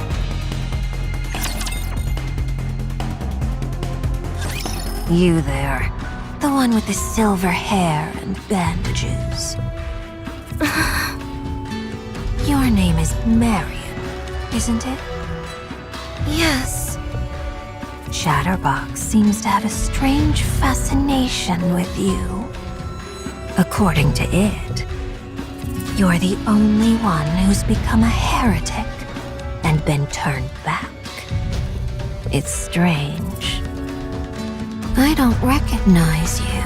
You there. The one with the silver hair and bandages. Your name is Marion, isn't it? Yes. Chatterbox seems to have a strange fascination with you. According to it, you're the only one who's become a heretic and been turned back. It's strange. I don't recognize you.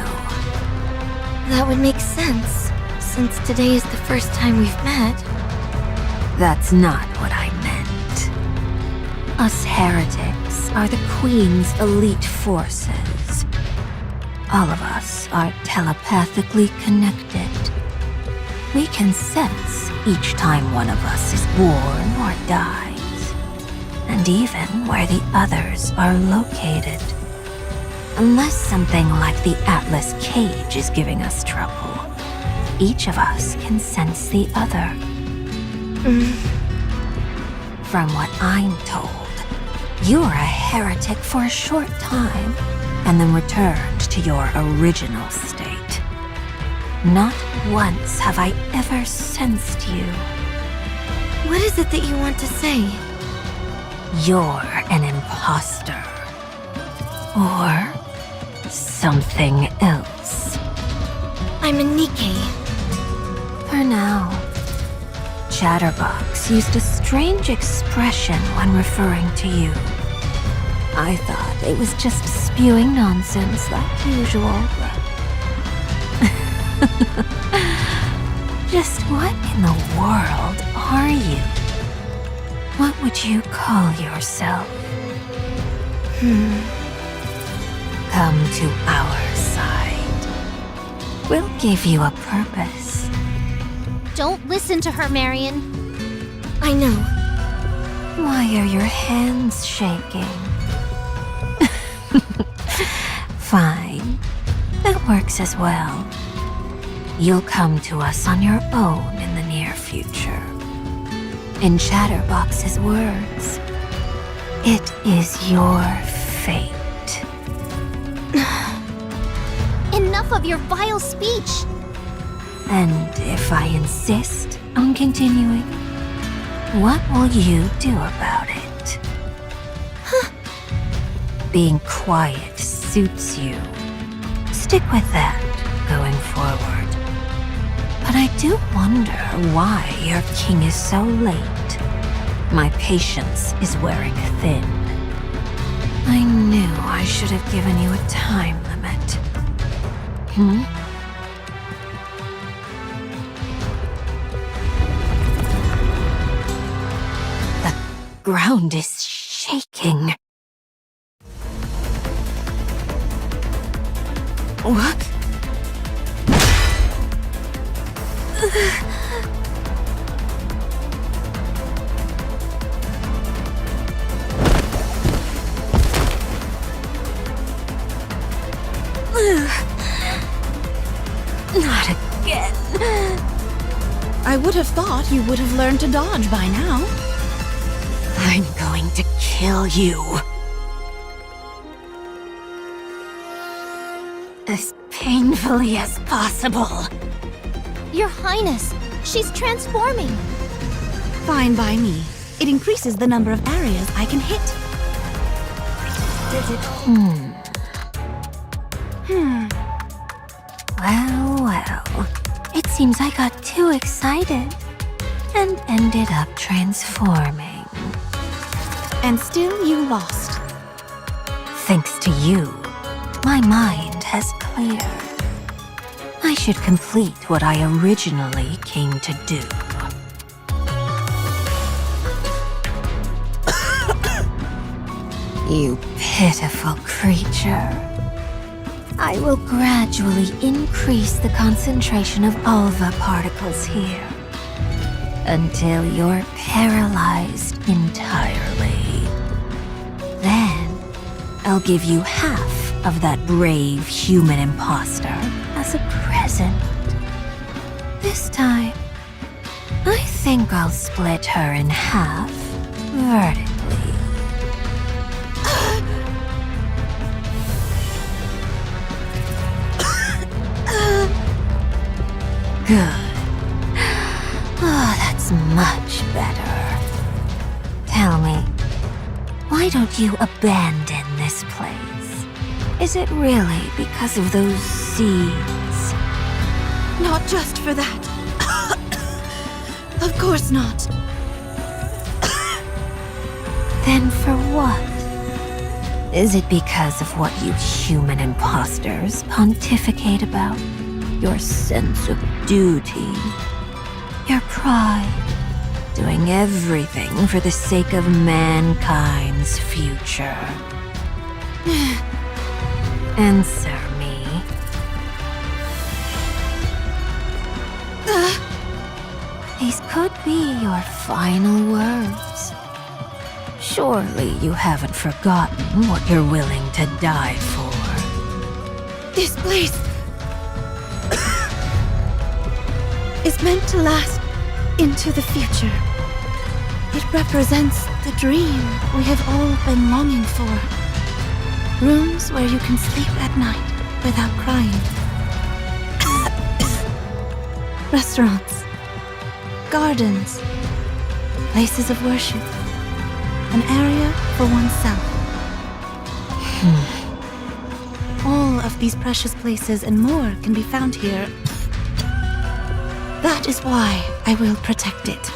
That would make sense, since today is the first time we've met. That's not what I meant. Us heretics are the Queen's elite forces. All of us are telepathically connected. We can sense each time one of us is born or dies, and even where the others are located. Unless something like the Atlas cage is giving us trouble, each of us can sense the other. From what I'm told, you were a heretic for a short time, and then returned to your original state. Not once have I ever sensed you. What is it that you want to say? You're an imposter. Or something else. I'm a NIKKE. For now. Chatterbox used a strange expression when referring to you. I thought it was just spewing nonsense like usual, but... Just what in the world are you? What would you call yourself? Come to our side. We'll give you a purpose. Don't listen to her, Marion. I know. Why are your hands shaking? Fine. That works as well. You'll come to us on your own in the near future. In Chatterbox's words, it is your fate. Enough of your vile speech! And if I insist on continuing, what will you do about it? Being quiet suits you. Stick with that going forward. But I do wonder why your king is so late. My patience is wearing thin. I knew I should have given you a time limit. The ground is shaking. What? Not again. I would have thought you would have learned to dodge by now. I'm going to kill you. As painfully as possible. Your Highness, she's transforming! Fine by me. It increases the number of areas I can hit. Well. It seems I got too excited and ended up transforming. And still you lost. Thanks to you, my mind has cleared. I should complete what I originally came to do. You pitiful creature. I will gradually increase the concentration of alva particles here until you're paralyzed entirely. Then, I'll give you half of that brave human imposter as a present. This time, I think I'll split her in half vertically. Good. Oh, that's much better. Tell me, why don't you abandon this place? Is it really because of those seeds? Not just for that. Of course not. Then for what? Is it because of what you human imposters pontificate about? Your sense of duty, your pride, doing everything for the sake of mankind's future. Answer me. These could be your final words. Surely you haven't forgotten what you're willing to die for. This place is meant to last into the future. It represents the dream we have all been longing for. Rooms where you can sleep at night without crying. Restaurants, gardens, places of worship, an area for oneself. All of these precious places and more can be found here. That is why I will protect it,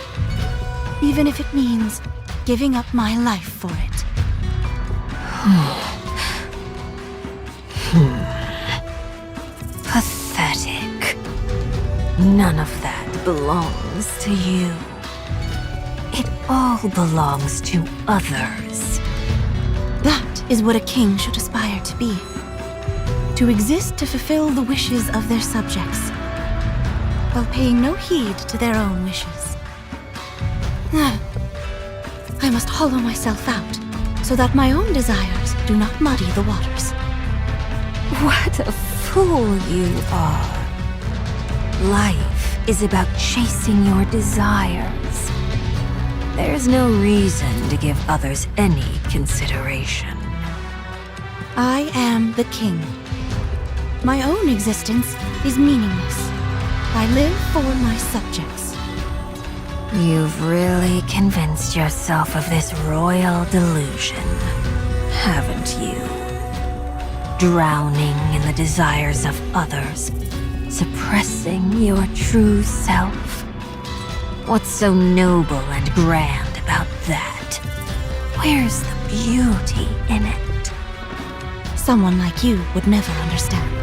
even if it means giving up my life for it. Pathetic. None of that belongs to you. It all belongs to others. That is what a king should aspire to be. To exist to fulfill the wishes of their subjects, while paying no heed to their own wishes. I must hollow myself out, so that my own desires do not muddy the waters. What a fool you are. Life is about chasing your desires. There's no reason to give others any consideration. I am the king. My own existence is meaningless. I live for my subjects. You've really convinced yourself of this royal delusion, haven't you? Drowning in the desires of others, suppressing your true self. What's so noble and grand about that? Where's the beauty in it? Someone like you would never understand.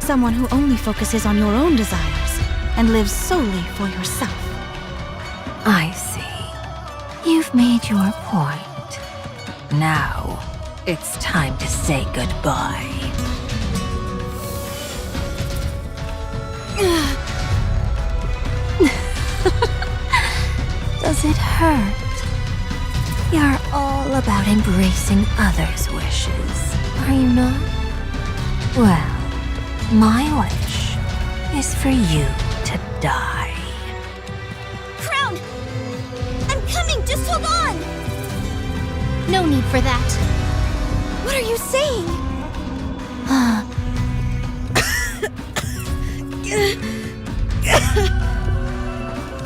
Someone who only focuses on your own desires and lives solely for yourself. I see. You've made your point. Now, it's time to say goodbye. Does it hurt? You're all about embracing others' wishes, are you not? Well, my wish is for you to die. Crown! I'm coming! Just hold on! No need for that. What are you saying?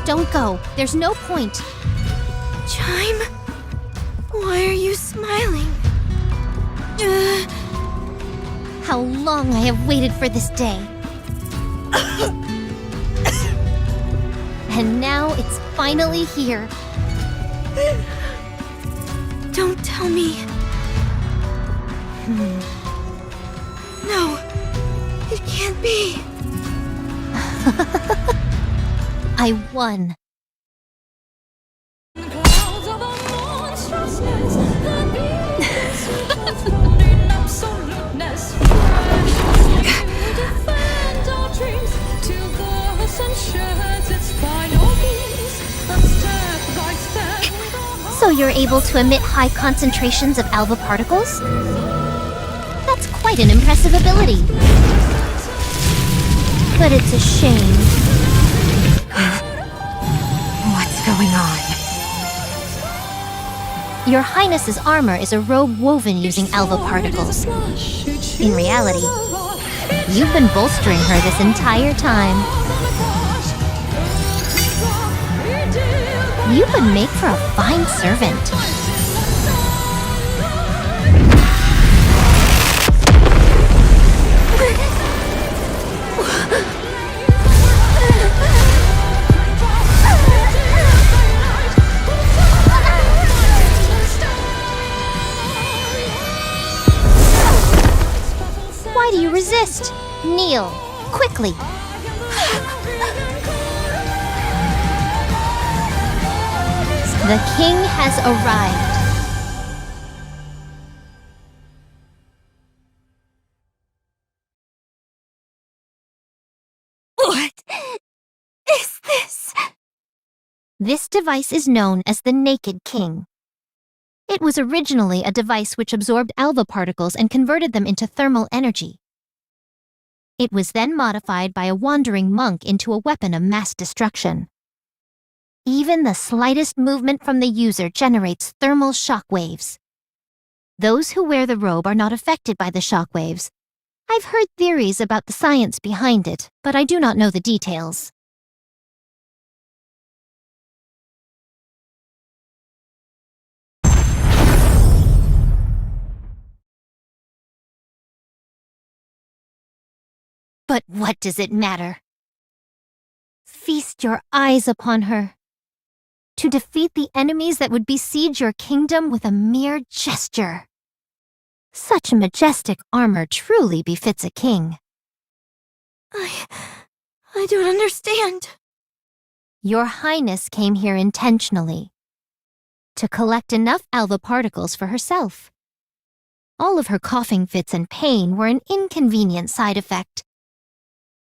Don't go. There's no point. Chime? Why are you smiling? How long I have waited for this day. And now it's finally here. Don't tell me. No, it can't be. I won. So you're able to emit high concentrations of alpha particles? That's quite an impressive ability. But it's a shame. What's going on? Your Highness's armor is a robe woven using alpha particles. In reality, you've been bolstering her this entire time. You would make for a fine servant. Why do you resist? Kneel, quickly. The king has arrived. What is this? This device is known as the Naked King. It was originally a device which absorbed alpha particles and converted them into thermal energy. It was then modified by a wandering monk into a weapon of mass destruction. Even the slightest movement from the user generates thermal shock waves. Those who wear the robe are not affected by the shock waves. I've heard theories about the science behind it, but I do not know the details. But what does it matter? Feast your eyes upon her. To defeat the enemies that would besiege your kingdom with a mere gesture. Such majestic armor truly befits a king. I don't understand. Your Highness came here intentionally. To collect enough alpha particles for herself. All of her coughing fits and pain were an inconvenient side effect.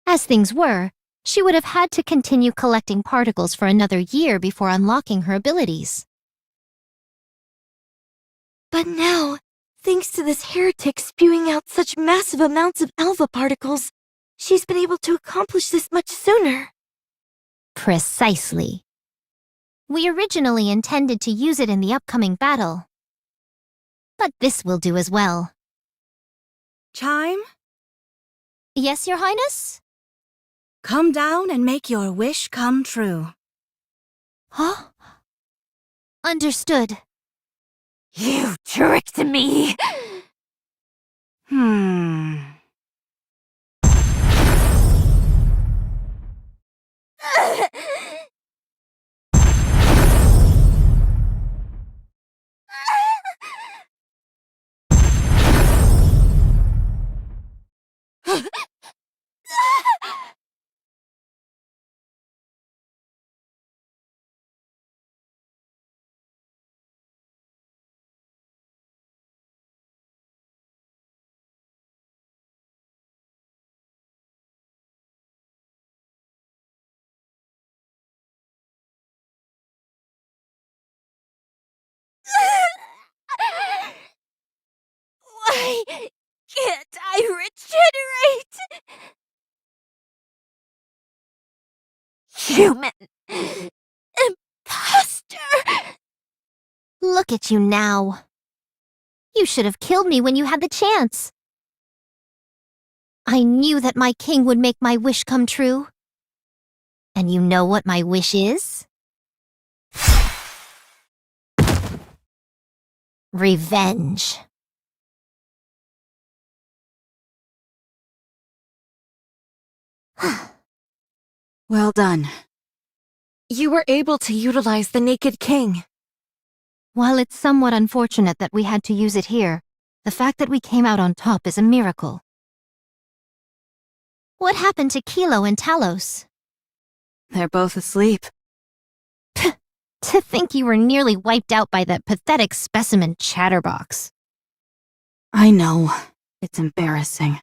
As things were, she would have had to continue collecting particles for another year before unlocking her abilities. But now, thanks to this heretic spewing out such massive amounts of alpha particles, she's been able to accomplish this much sooner. Precisely. We originally intended to use it in the upcoming battle. But this will do as well. Chime, Yes, Your Highness? come down and make your wish come true. Huh? Understood. You tricked me! Why can't I regenerate? Human imposter! Look at you now. You should have killed me when you had the chance. I knew that my king would make my wish come true. And you know what my wish is? Revenge. Well done. You were able to utilize the Naked King. While it's somewhat unfortunate that we had to use it here, the fact that we came out on top is a miracle. What happened to Kilo and Talos? They're both asleep. To think you were nearly wiped out by that pathetic specimen Chatterbox. I know. It's embarrassing.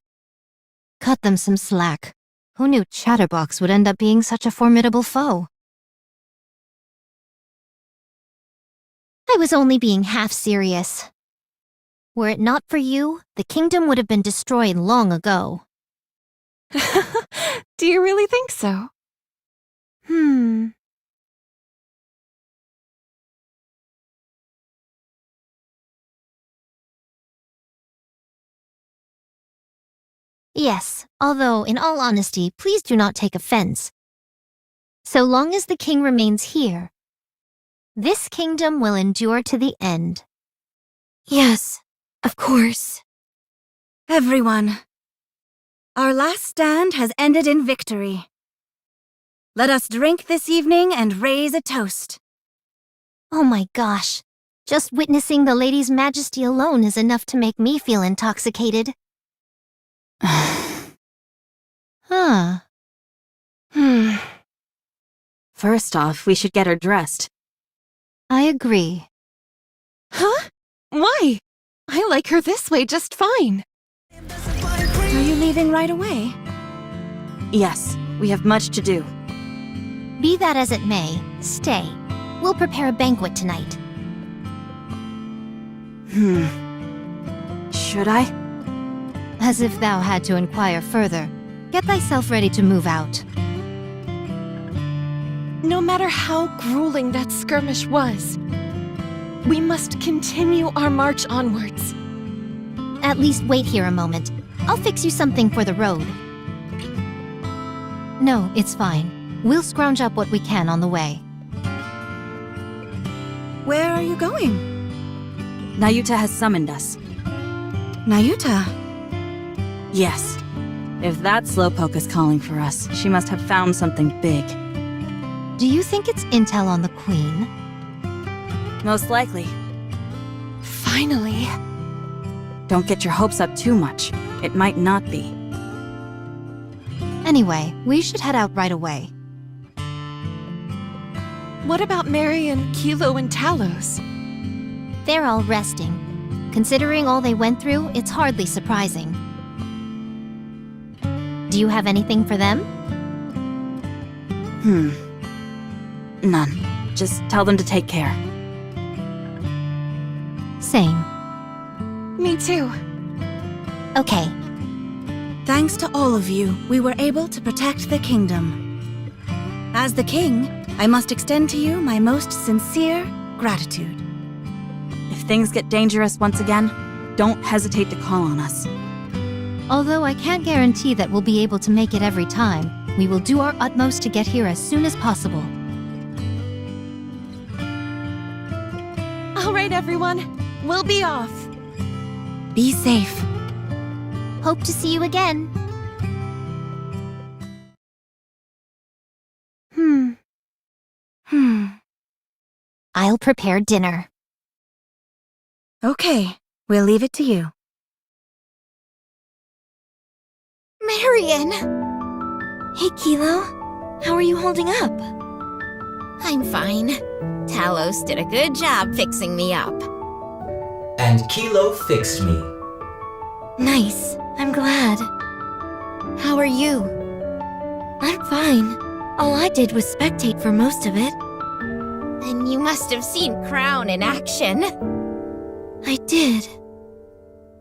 Cut them some slack. Who knew Chatterbox would end up being such a formidable foe? I was only being half serious. Were it not for you, the kingdom would have been destroyed long ago. Do you really think so? Yes, although, in all honesty, please do not take offense. So long as the king remains here, this kingdom will endure to the end. Yes, of course. Everyone, our last stand has ended in victory. Let us drink this evening and raise a toast. Oh my gosh, just witnessing the lady's majesty alone is enough to make me feel intoxicated. Huh. First off, we should get her dressed. I agree. Huh? Why? I like her this way just fine. Are you leaving right away? Yes, we have much to do. Be that as it may, stay. We'll prepare a banquet tonight. Should I? As if thou had to inquire further. Get thyself ready to move out. No matter how grueling that skirmish was, we must continue our march onwards. At least wait here a moment. I'll fix you something for the road. No, it's fine. We'll scrounge up what we can on the way. Where are you going? Nayuta has summoned us. Nayuta. Yes. If that slowpoke is calling for us, she must have found something big. Do you think it's intel on the Queen? Most likely. Finally. Don't get your hopes up too much. It might not be. Anyway, we should head out right away. What about Mary and Kilo and Talos? They're all resting. Considering all they went through, it's hardly surprising. Do you have anything for them? None. Just tell them to take care. Same. Me too. Okay, Thanks to all of you, we were able to protect the kingdom. As the king, I must extend to you my most sincere gratitude. If things get dangerous once again, don't hesitate to call on us. although I can't guarantee that we'll be able to make it every time, we will do our utmost to get here as soon as possible. All right, everyone. We'll be off. Be safe. Hope to see you again. I'll prepare dinner. Okay, we'll leave it to you. Marion! Hey, Kilo. How are you holding up? I'm fine. Talos did a good job fixing me up. And Kilo fixed me. Nice. I'm glad. How are you? I'm fine. All I did was spectate for most of it. Then you must have seen Crown in action. I did.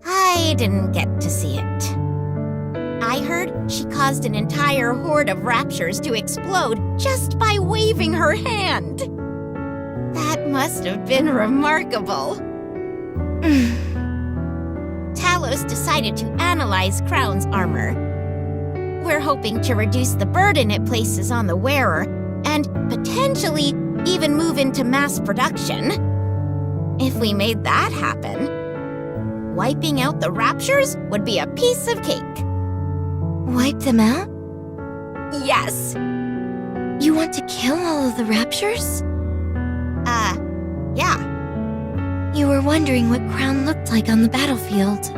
I didn't get to see it. I heard she caused an entire horde of raptures to explode just by waving her hand. That must have been remarkable. Talos decided to analyze Crown's armor. We're hoping to reduce the burden it places on the wearer and potentially even move into mass production. If we made that happen, wiping out the raptures would be a piece of cake. Wipe them out? Yes. You want to kill all of the raptures? Yeah. You were wondering what Crown looked like on the battlefield.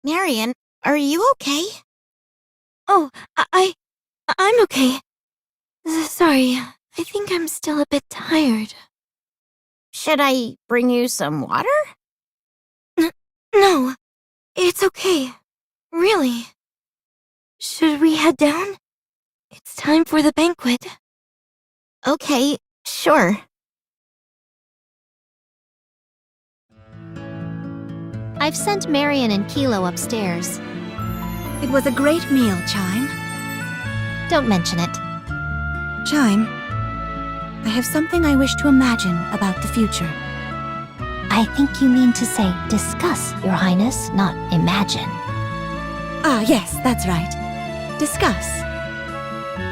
Marion, are you okay? Oh, I'm okay. Sorry, I think I'm still a bit tired. Should I bring you some water? No, it's okay. Really. Should we head down? It's time for the banquet. Okay, sure. I've sent Marion and Kilo upstairs. It was a great meal, Chime. Don't mention it. Chime, I have something I wish to imagine about the future. I think you mean to say discuss, Your Highness, not imagine. Ah, yes, that's right. Discuss.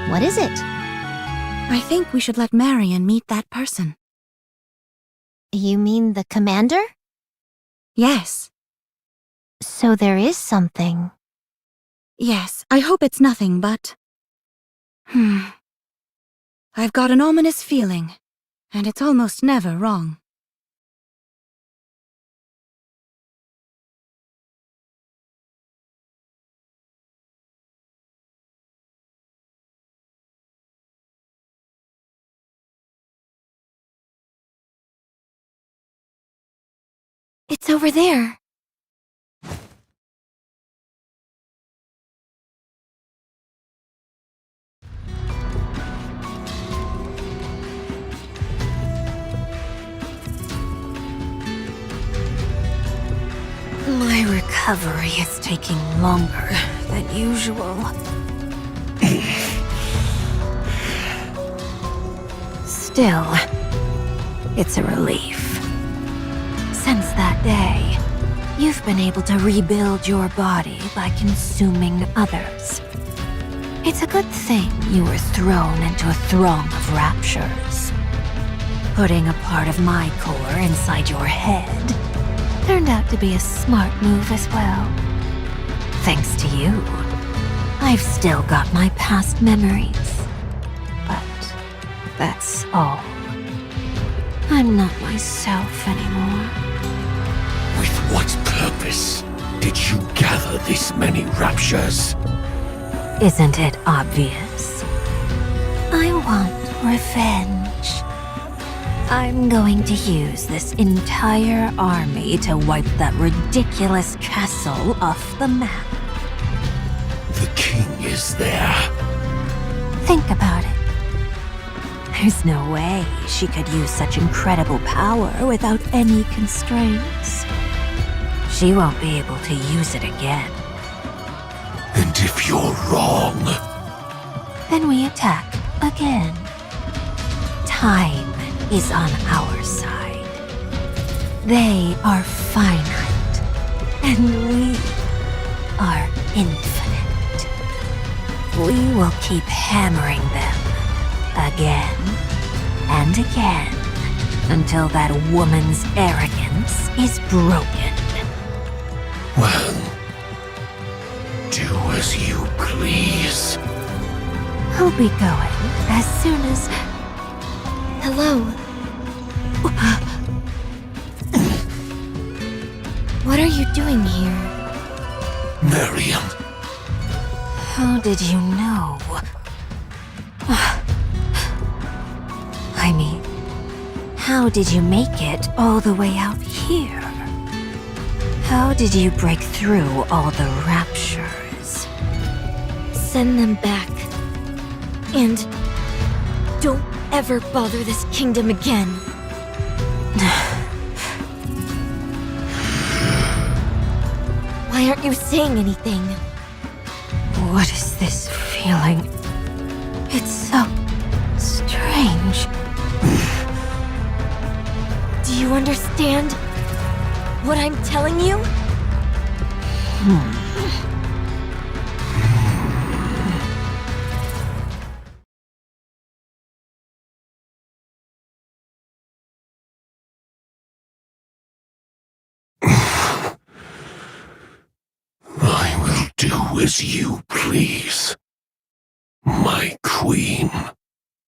What is it? I think we should let Marion meet that person. You mean the commander? Yes. So there is something. Yes, I hope it's nothing but... I've got an ominous feeling, and it's almost never wrong. It's over there. My recovery is taking longer than usual. Still, it's a relief. Since that day, you've been able to rebuild your body by consuming others. It's a good thing you were thrown into a throng of raptures. Putting a part of my core inside your head turned out to be a smart move as well. Thanks to you, I've still got my past memories. But that's all. I'm not myself anymore. With what purpose did you gather this many raptures? Isn't it obvious? I want revenge. I'm going to use this entire army to wipe that ridiculous castle off the map. The king is there. Think about it. There's no way she could use such incredible power without any constraints. She won't be able to use it again. And if you're wrong, Then we attack again. Time is on our side. They are finite, and we are infinite. We will keep hammering them again and again until that woman's arrogance is broken. well, do as you please. I'll be going as soon as... Hello. What are you doing here? Miriam, How did you know? I mean, how did you make it all the way out here? How did you break through all the raptures? Send them back. And don't ever bother this kingdom again. Why aren't you saying anything? What is this feeling? It's so strange. Do you understand what I'm telling you? I will do as you please, my queen.